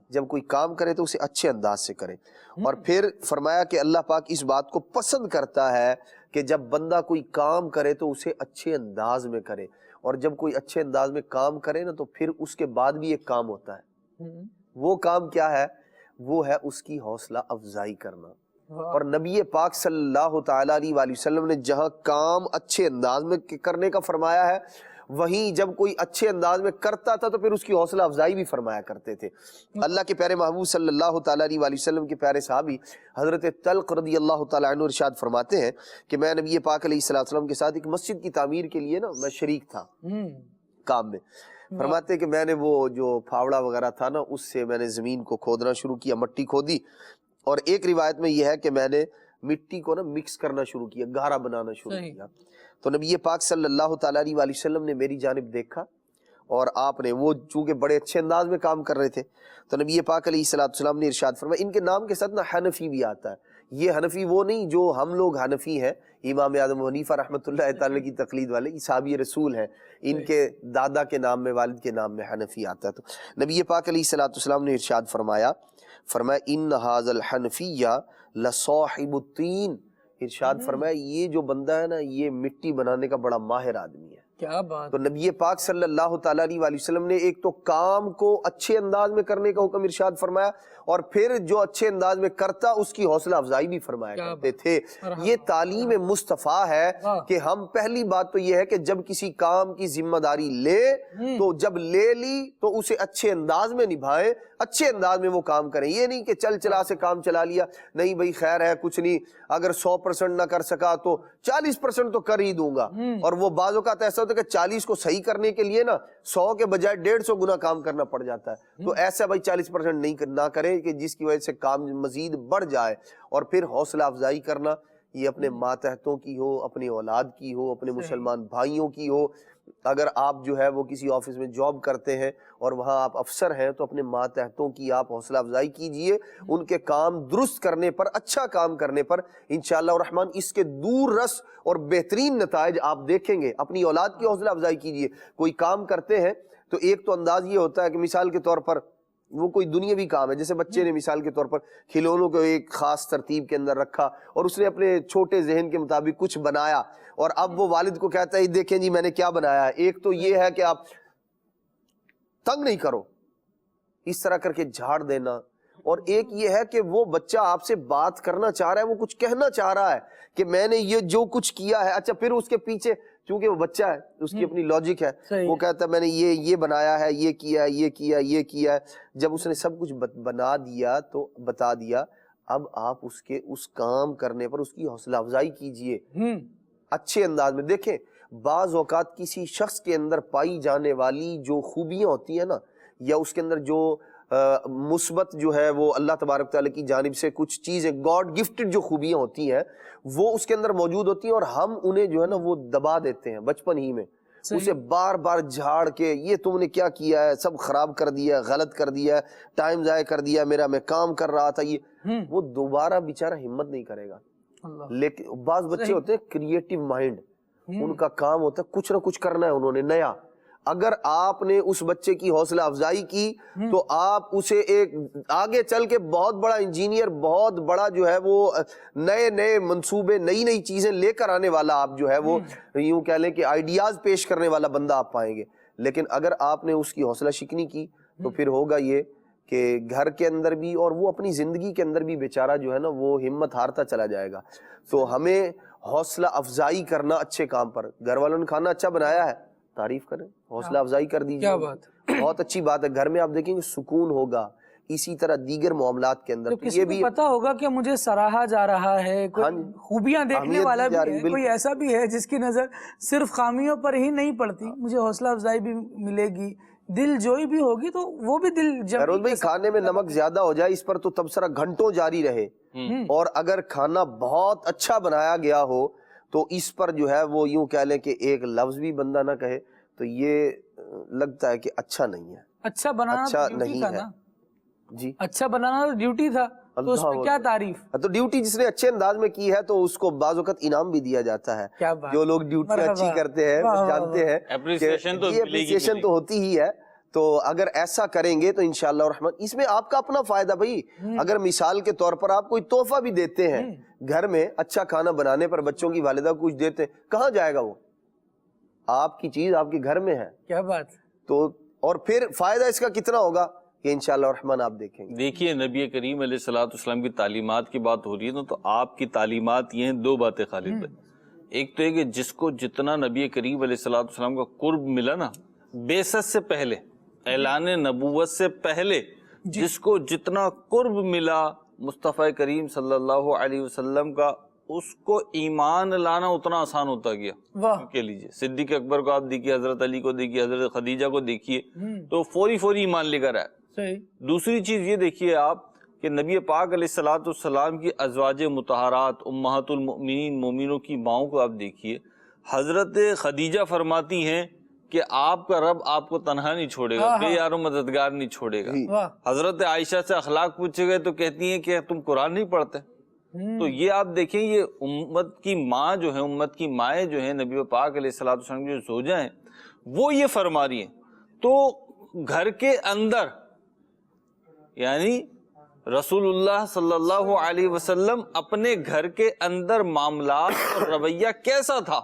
جب کوئی کام کرے تو اسے اچھے انداز سے کرے. اور پھر فرمایا کہ اللہ پاک اس بات کو پسند کرتا ہے کہ جب بندہ کوئی کام کرے تو اسے اچھے انداز میں کرے, اور جب کوئی اچھے انداز میں کام کرے نا تو پھر اس کے بعد بھی ایک کام ہوتا ہے. وہ کام کیا ہے؟ وہ ہے اس کی حوصلہ افزائی کرنا. اور نبی پاک صلی اللہ تعالیٰ علیہ وسلم نے جہاں کام اچھے انداز میں کرنے کا فرمایا ہے, وہیں جب کوئی اچھے انداز میں کرتا تھا تو پھر اس کی حوصلہ افزائی بھی فرمایا کرتے تھے. اللہ کے پیارے محبوب صلی اللہ تعالیٰ علیہ وسلم کے پیارے صحابی حضرت طلق رضی اللہ تعالیٰ عنہ ارشاد فرماتے ہیں کہ میں نبی پاک علیہ السلام کے ساتھ ایک مسجد کی تعمیر کے لیے نا میں شریک تھا کام میں. فرماتے ہیں کہ میں نے وہ جو پھاوڑا وغیرہ تھا نا اس سے میں نے زمین کو کھودنا شروع کیا, مٹی کھودی, اور ایک روایت میں یہ ہے کہ میں نے مٹی کو نا مکس کرنا شروع کیا, گہرا بنانا شروع کیا. تو نبی پاک صلی اللہ تعالیٰ علیہ وسلم نے میری جانب دیکھا, اور آپ نے وہ چونکہ بڑے اچھے انداز میں کام کر رہے تھے تو نبی پاک علیہ السلام نے ارشاد فرمایا, ان کے نام کے ساتھ نا حنفی بھی آتا ہے. یہ حنفی وہ نہیں جو ہم لوگ حنفی ہیں, امام اعظم حنیفہ رحمۃ اللہ تعالی کی تقلید والے, یہ صحابی رسول ہیں, ان کے دادا کے نام میں والد کے نام میں حنفی آتا ہے. تو نبی پاک علیہ السلام نے ارشاد فرمایا ان ھذا الحنفی لصاحب الطین, ارشاد فرمایا یہ جو بندہ ہے نا یہ مٹی بنانے کا بڑا ماہر آدمی ہے. کیا بات. تو نبی پاک صلی اللہ تعالیٰ علیہ وسلم نے ایک تو کام کو اچھے انداز میں کرنے کا حکم ارشاد فرمایا, اور پھر جو اچھے انداز میں کرتا اس کی حوصلہ افزائی بھی فرمایا کرتے تھے. یہ تعلیم مصطفیٰ ہے کہ ہم پہلی بات تو یہ ہے کہ جب کسی کام کی ذمہ داری لے تو جب لے لی تو اسے اچھے انداز میں نبھائیں, اچھے انداز میں وہ کام کریں. یہ نہیں کہ چل چلا سے کام چلا لیا, نہیں بھائی خیر ہے کچھ نہیں, اگر 100% نہ کر سکا تو 40% تو کر ہی دوں گا. اور وہ بعض اوقات ایسا ہوتا ہے کہ 40 کو صحیح کرنے کے لیے نا 100 کے بجائے 150 گنا کام کرنا پڑ جاتا ہے. تو ایسا بھائی 40% نہ کرے کہ جس کی وجہ سے کام مزید بڑھ جائے. اور پھر حوصلہ افزائی کرنا, یہ اپنے ماتحتوں کی ہو, اپنی اولاد کی ہو, اپنے مسلمان بھائیوں کی ہو. اگر آپ جو ہے وہ کسی آفس میں جاب کرتے ہیں اور وہاں آپ افسر ہیں تو اپنے ماتحتوں کی آپ حوصلہ افزائی کیجئے, ان کے کام درست کرنے پر, اچھا کام کرنے پر انشاءاللہ الرحمن اس کے دور رس اور بہترین نتائج آپ دیکھیں گے. اپنی اولاد کی حوصلہ افزائی کیجئے. کوئی کام کرتے ہیں تو ایک تو انداز یہ ہوتا ہے کہ مثال کے طور پر وہ کوئی دنیاوی کام ہے, جیسے بچے نے مثال کے طور پر کھلونوں کو ایک خاص ترتیب کے اندر رکھا اور اس نے اپنے چھوٹے ذہن کے مطابق کچھ بنایا, اور اب وہ والد کو کہتا ہے دیکھیں جی میں نے کیا بنایا ہے. ایک تو یہ ہے کہ آپ تنگ نہیں کرو, اس طرح کر کے جھاڑ دینا, اور ایک یہ ہے کہ وہ بچہ آپ سے بات کرنا چاہ رہا ہے, وہ کچھ کہنا چاہ رہا ہے کہ میں نے یہ جو کچھ کیا ہے, اچھا پھر اس کے پیچھے چونکہ وہ بچہ ہے اس کی اپنی لاجک ہے, وہ کہتا ہے میں نے یہ بنایا ہے, یہ کیا, یہ کیا, یہ کیا ہے. جب اس نے سب کچھ بنا دیا تو بتا دیا, اب آپ اس کے اس کام کرنے پر اس کی حوصلہ افزائی کیجئے اچھے انداز میں. دیکھیں بعض اوقات کسی شخص کے اندر پائی جانے والی جو خوبیاں ہوتی ہیں نا, یا اس کے اندر جو مثبت جو ہے وہ اللہ تبارک تعالیٰ کی جانب سے کچھ چیزیں گاڈ گفٹڈ جو خوبیاں ہوتی ہیں وہ اس کے اندر موجود ہوتی ہیں, اور ہم انہیں جو ہے نا وہ دبا دیتے ہیں بچپن ہی میں, اسے بار بار جھاڑ کے یہ تم نے کیا کیا ہے، سب خراب کر دیا، غلط کر دیا، ٹائم ضائع کر دیا میرا، میں کام کر رہا تھا، یہ وہ دوبارہ بیچارہ ہمت نہیں کرے گا. لیکن بعض بچے ہوتے ہیں کریٹو مائنڈ، ان کا کام ہوتا ہے کچھ نہ کچھ کرنا ہے انہوں نے نیا. اگر آپ نے اس بچے کی حوصلہ افزائی کی تو آپ اسے ایک آگے چل کے بہت بڑا انجینئر، بہت بڑا جو ہے وہ نئے نئے منصوبے، نئی نئی چیزیں لے کر آنے والا، آپ جو ہے وہ یوں کہہ لیں کہ آئیڈیاز پیش کرنے والا بندہ آپ پائیں گے. لیکن اگر آپ نے اس کی حوصلہ شکنی کی تو پھر ہوگا یہ کہ گھر کے اندر بھی اور وہ اپنی زندگی کے اندر بھی بیچارہ جو ہے نا وہ ہمت ہارتا چلا جائے گا. تو ہمیں حوصلہ افزائی کرنا اچھے کام پر. گھر والوں نے کھانا اچھا بنایا ہے، تعریف کریں، حوصلہ افزائی کر دیجیے، بہت اچھی بات ہے. گھر میں آپ دیکھیں گے سکون ہوگا. اسی طرح دیگر معاملات کے اندر کسی کو پتا ہوگا کہ مجھے سراہا جا رہا ہے، کوئی خوبیاں دیکھنے والا بھی ہے، کوئی ایسا بھی ہے جس کی نظر صرف خامیوں پر ہی نہیں پڑتی، مجھے حوصلہ افزائی بھی ملے گی، دل جوئی بھی ہوگی تو وہ بھی دل جب فیروز بھائی کھانے میں نمک زیادہ ہو جائے اس پر تو تبصرہ گھنٹوں جاری رہے، اور اگر کھانا بہت اچھا بنایا گیا ہو تو اس پر جو ہے وہ یوں کہہ لیں کہ ایک لفظ بھی بندہ نہ کہے تو یہ لگتا ہے کہ اچھا نہیں ہے. اچھا بنانا اچھا ڈیوٹی نہیں تھا ہے نا جی، اچھا بنانا تو ڈیوٹی تھا، تو اس میں کیا تعریف. تو ڈیوٹی جس نے اچھے انداز میں کی ہے تو اس کو بعض وقت انعام بھی دیا جاتا ہے. جو لوگ ڈیوٹی اچھی کرتے ہیں جانتے ہیں یہ اپریسیشن تو ہوتی ہی ہے. تو اگر ایسا کریں گے تو انشاءاللہ الرحمن اس میں آپ کا اپنا فائدہ. بھائی اگر مثال کے طور پر آپ کوئی تحفہ بھی دیتے ہیں گھر میں، اچھا کھانا بنانے پر بچوں کی والدہ کو کچھ دیتے ہیں، کہاں جائے گا وہ؟ آپ کی چیز آپ کے گھر میں ہے. کیا بات. تو اور پھر فائدہ اس کا کتنا ہوگا کہ انشاءاللہ الرحمن آپ دیکھیں گے. دیکھیے نبی کریم علیہ الصلوۃ والسلام کی تعلیمات کی بات ہو رہی ہے نا، تو آپ کی تعلیمات یہ ہیں دو باتیں خالد بھائی. ایک تو یہ کہ جس کو جتنا نبی کریم علیہ الصلوۃ والسلام کا قرب ملا نا، بعثت سے پہلے، اعلان نبوت سے پہلے جس کو جتنا قرب ملا مصطفیٰ کریم صلی اللہ علیہ وسلم کا، اس کو ایمان لانا اتنا آسان ہوتا گیا. کہ لیجیے صدیق اکبر کو آپ دیکھیے، حضرت علی کو دیکھیے، حضرت خدیجہ کو دیکھیے، تو فوری ایمان لے کر آئے. دوسری چیز یہ دیکھیے آپ کہ نبی پاک علیہ الصلوۃ والسلام کی ازواج مطہرات، امہات المؤمنین، مومنوں کی ماؤں کو آپ دیکھیے. حضرت خدیجہ فرماتی ہیں کہ آپ کا رب آپ کو تنہا نہیں چھوڑے گا، بے یار و مددگار نہیں چھوڑے گا. حضرت عائشہ سے اخلاق پوچھے گئے تو کہتی ہیں کہ تم قرآن نہیں پڑھتے. تو یہ آپ دیکھیں، یہ امت کی ماں جو ہے، امت کی مائیں جو ہیں، نبی پاک علیہ الصلوۃ والسلام کی جو زوجہ ہیں وہ یہ فرما رہی ہیں. تو گھر کے اندر یعنی رسول اللہ صلی اللہ علیہ وسلم اپنے گھر کے اندر معاملات اور رویہ کیسا تھا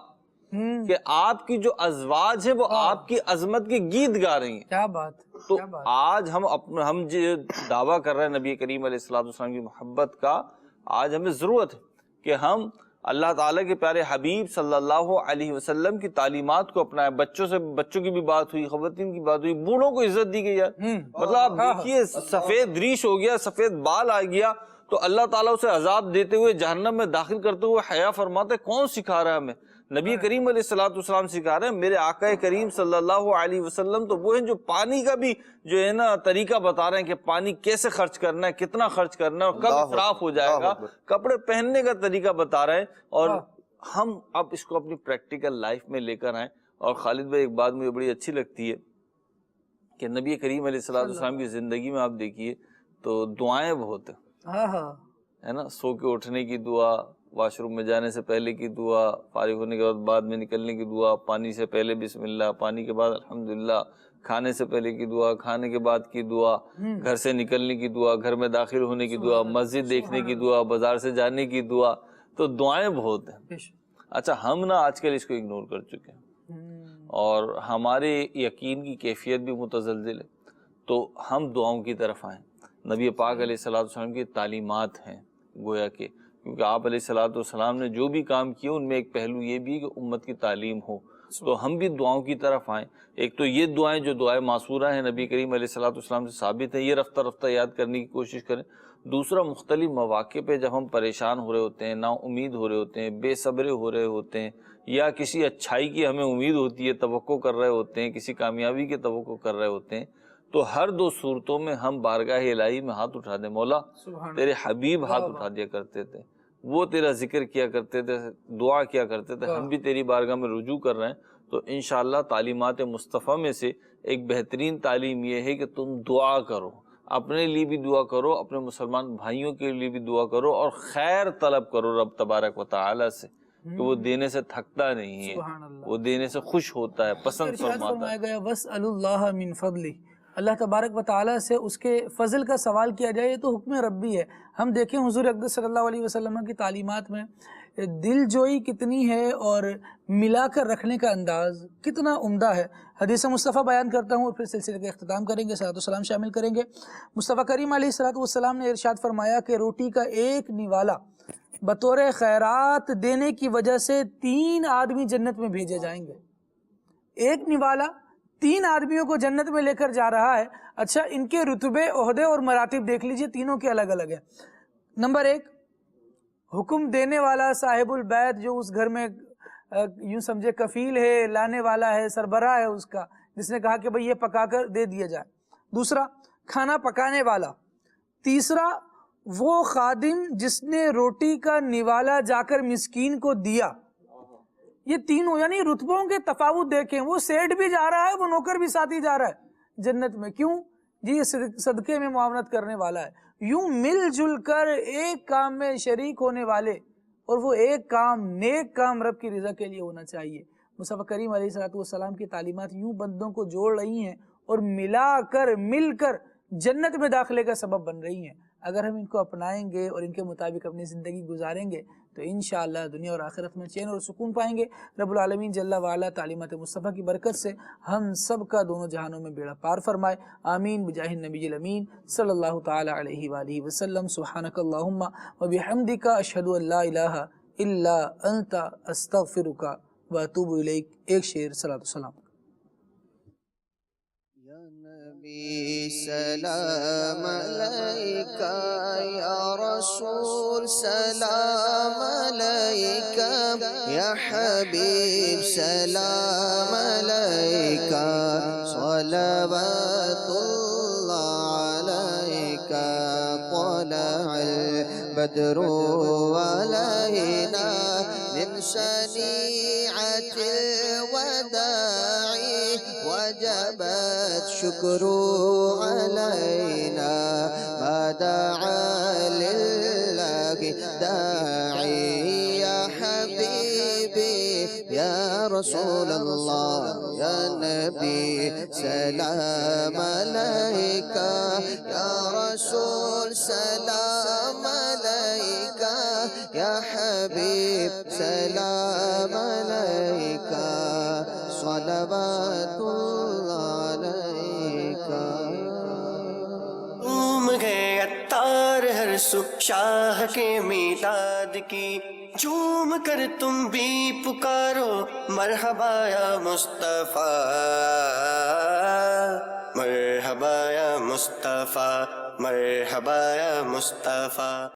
کہ آپ کی جو ازواج ہیں وہ آپ کی عظمت کے گیت گا رہی ہیں. کیا بات. تو آج ہم جو دعویٰ کر رہے ہیں نبی کریم علیہ الصلوۃ والسلام کی محبت کا، آج ہمیں ضرورت ہے کہ ہم اللہ تعالیٰ کے پیارے حبیب صلی اللہ علیہ وسلم کی تعلیمات کو اپنائیں. بچوں کی بھی بات ہوئی، خواتین کی بات ہوئی، بوڑھوں کو عزت دی گئی ہے. مطلب آپ دیکھیے سفید ریش ہو گیا، سفید بال آ گیا تو اللہ تعالیٰ اسے عذاب دیتے ہوئے جہنم میں داخل کرتے ہوئے حیا فرماتے. کون سکھا رہا ہے ہمیں؟ نبی کریم علیہ الصلوۃ والسلام سکھا رہے ہیں. میرے آقا کریم صلی اللہ علیہ وسلم تو وہ ہیں جو پانی کا بھی جو ہے نا طریقہ بتا رہے ہیں کہ پانی کیسے خرچ کرنا ہے، کتنا خرچ کرنا ہے اور کب اصراف ہو جائے گا. کپڑے پہننے کا طریقہ بتا رہے ہیں، اور ہم اب اس کو اپنی پریکٹیکل لائف میں لے کر آئیں. اور خالد بھائی ایک بات مجھے بڑی اچھی لگتی ہے کہ نبی کریم علیہ الصلوۃ والسلام کی زندگی میں آپ دیکھیے تو دعائیں بہت ہیں، ہے نا. سو کے اٹھنے کی دعا، واش روم میں جانے سے پہلے کی دعا، فارغ ہونے کے بعد میں نکلنے کی دعا، پانی سے پہلے بسم اللہ، پانی کے بعد الحمدللہ، کھانے سے پہلے کی دعا، کھانے کے بعد کی دعا، گھر سے نکلنے کی دعا، گھر میں داخل ہونے کی دعا، مسجد دیکھنے کی دعا، بازار سے جانے کی دعا. تو دعائیں بہت ہیں. اچھا ہم نا آج کل اس کو اگنور کر چکے ہیں اور ہمارے یقین کی کیفیت بھی متزلزل ہے. تو ہم دعاؤں کی طرف آئیں. نبی پاک علیہ الصلوۃ والسلام کی تعلیمات ہیں گویا کہ، کیونکہ آپ علیہ الصلوۃ والسلام نے جو بھی کام کیے ان میں ایک پہلو یہ بھی کہ امت کی تعلیم ہو. تو ہم بھی دعاؤں کی طرف آئیں. ایک تو یہ دعائیں جو دعائیں معصورہ ہیں نبی کریم علیہ الصلوۃ والسلام سے ثابت ہیں، یہ رفتہ رفتہ یاد کرنے کی کوشش کریں. دوسرا، مختلف مواقع پہ جب ہم پریشان ہو رہے ہوتے ہیں، نا امید ہو رہے ہوتے ہیں، بے صبرے ہو رہے ہوتے ہیں، یا کسی اچھائی کی ہمیں امید ہوتی ہے، توقع کر رہے ہوتے ہیں، کسی کامیابی کی توقع کر رہے ہوتے ہیں، تو ہر دو صورتوں میں ہم بارگاہ الہی میں ہاتھ اٹھا دیں. مولا تیرے حبیب ہاتھ اٹھا دیا کرتے تھے، وہ تیرا ذکر کیا کرتے تھے، دعا کیا کرتے تھے، ہم بھی تیری بارگاہ میں رجوع کر رہے ہیں. تو انشاءاللہ تعلیمات مصطفیٰ میں سے ایک بہترین تعلیم یہ ہے کہ تم دعا کرو، اپنے لیے بھی دعا کرو، اپنے مسلمان بھائیوں کے لیے بھی دعا کرو، اور خیر طلب کرو رب تبارک و تعالی سے، کہ وہ دینے سے تھکتا نہیں ہے، وہ دینے سے خوش ہوتا ہے، پسند فرماتا ہے۔ گیا وَاسْأَلُوا اللَّهَ مِن فَضْلِهِ، اللہ تبارک و تعالیٰ سے اس کے فضل کا سوال کیا جائے، یہ تو حکم ربی ہے۔ ہم دیکھیں حضور اقدس صلی اللہ علیہ وسلم کی تعلیمات میں دل جوئی کتنی ہے اور ملا کر رکھنے کا انداز کتنا عمدہ ہے۔ حدیث مصطفیٰ بیان کرتا ہوں اور پھر سلسلے کا اختتام کریں گے، صلاۃ و سلام شامل کریں گے۔ مصطفیٰ کریم علیہ الصلوۃ والسلام نے ارشاد فرمایا کہ روٹی کا ایک نوالا بطور خیرات دینے کی وجہ سے 3 آدمی جنت میں بھیجے جائیں گے۔ ایک نوالا 3 آدمیوں کو جنت میں لے کر جا رہا ہے۔ اچھا، ان کے رتبے، عہدے اور مراتب دیکھ لیجئے، تینوں کے الگ الگ ہیں۔ نمبر 1، حکم دینے والا صاحب البیت، جو اس گھر میں یوں سمجھے کفیل ہے، لانے والا ہے، سربراہ ہے اس کا، جس نے کہا کہ بھئی یہ پکا کر دے دیا جائے۔ دوسرا، کھانا پکانے والا۔ تیسرا، وہ خادم جس نے روٹی کا نوالا جا کر مسکین کو دیا۔ یہ تینوں، یعنی رتبوں کے تفاوت دیکھیں، وہ سیٹ بھی جا رہا ہے، وہ نوکر بھی ساتھ ہی جا رہا ہے جنت میں۔ کیوں جی؟ یہ صدقے میں معاونت کرنے والا ہے۔ یوں مل جل کر ایک کام میں شریک ہونے والے، اور وہ ایک کام، نیک کام رب کی رضا کے لیے ہونا چاہیے۔ مصطفیٰ کریم علیہ الصلوۃ والسلام کی تعلیمات یوں بندوں کو جوڑ رہی ہیں اور مل کر جنت میں داخلے کا سبب بن رہی ہیں۔ اگر ہم ان کو اپنائیں گے اور ان کے مطابق اپنی زندگی گزاریں گے تو انشاءاللہ دنیا اور آخرت میں چین اور سکون پائیں گے۔ رب العالمین جل وعلا تعلیمات مصطفیٰ کی برکت سے ہم سب کا دونوں جہانوں میں بیڑا پار فرمائے، آمین بجاہ النبی الامین صلی اللہ تعالی علیہ وآلہ وسلم۔ سبحانک اللہم وبحمدک، اشہد ان لا الہ الا انت، استغفرک واتوب الیک۔ ایک شعر صلاۃ و سلام۔ سلام علیکہ یا رسول، سلام علیکہ یا حبیب، سلام علیکہ، صلوات اللہ علیکہ، طلع البدر علینا من سنیعۃ الوداع، وجبت شکر علینا ما دعا للہ داعی، یا حبیبی یا رسول اللہ یا نبی، سلام علیکہ یا رسول، سلام علیکہ یا حبیب، سلام علیکہ، صلوات اللہ علیکہ۔ جھوم گئے عطار ہر سو شاہ کے میلاد کی، جھوم کر تم بھی پکارو مرحبا یا مصطفیٰ، مرحبا یا مصطفیٰ، مرحبا یا مصطفیٰ۔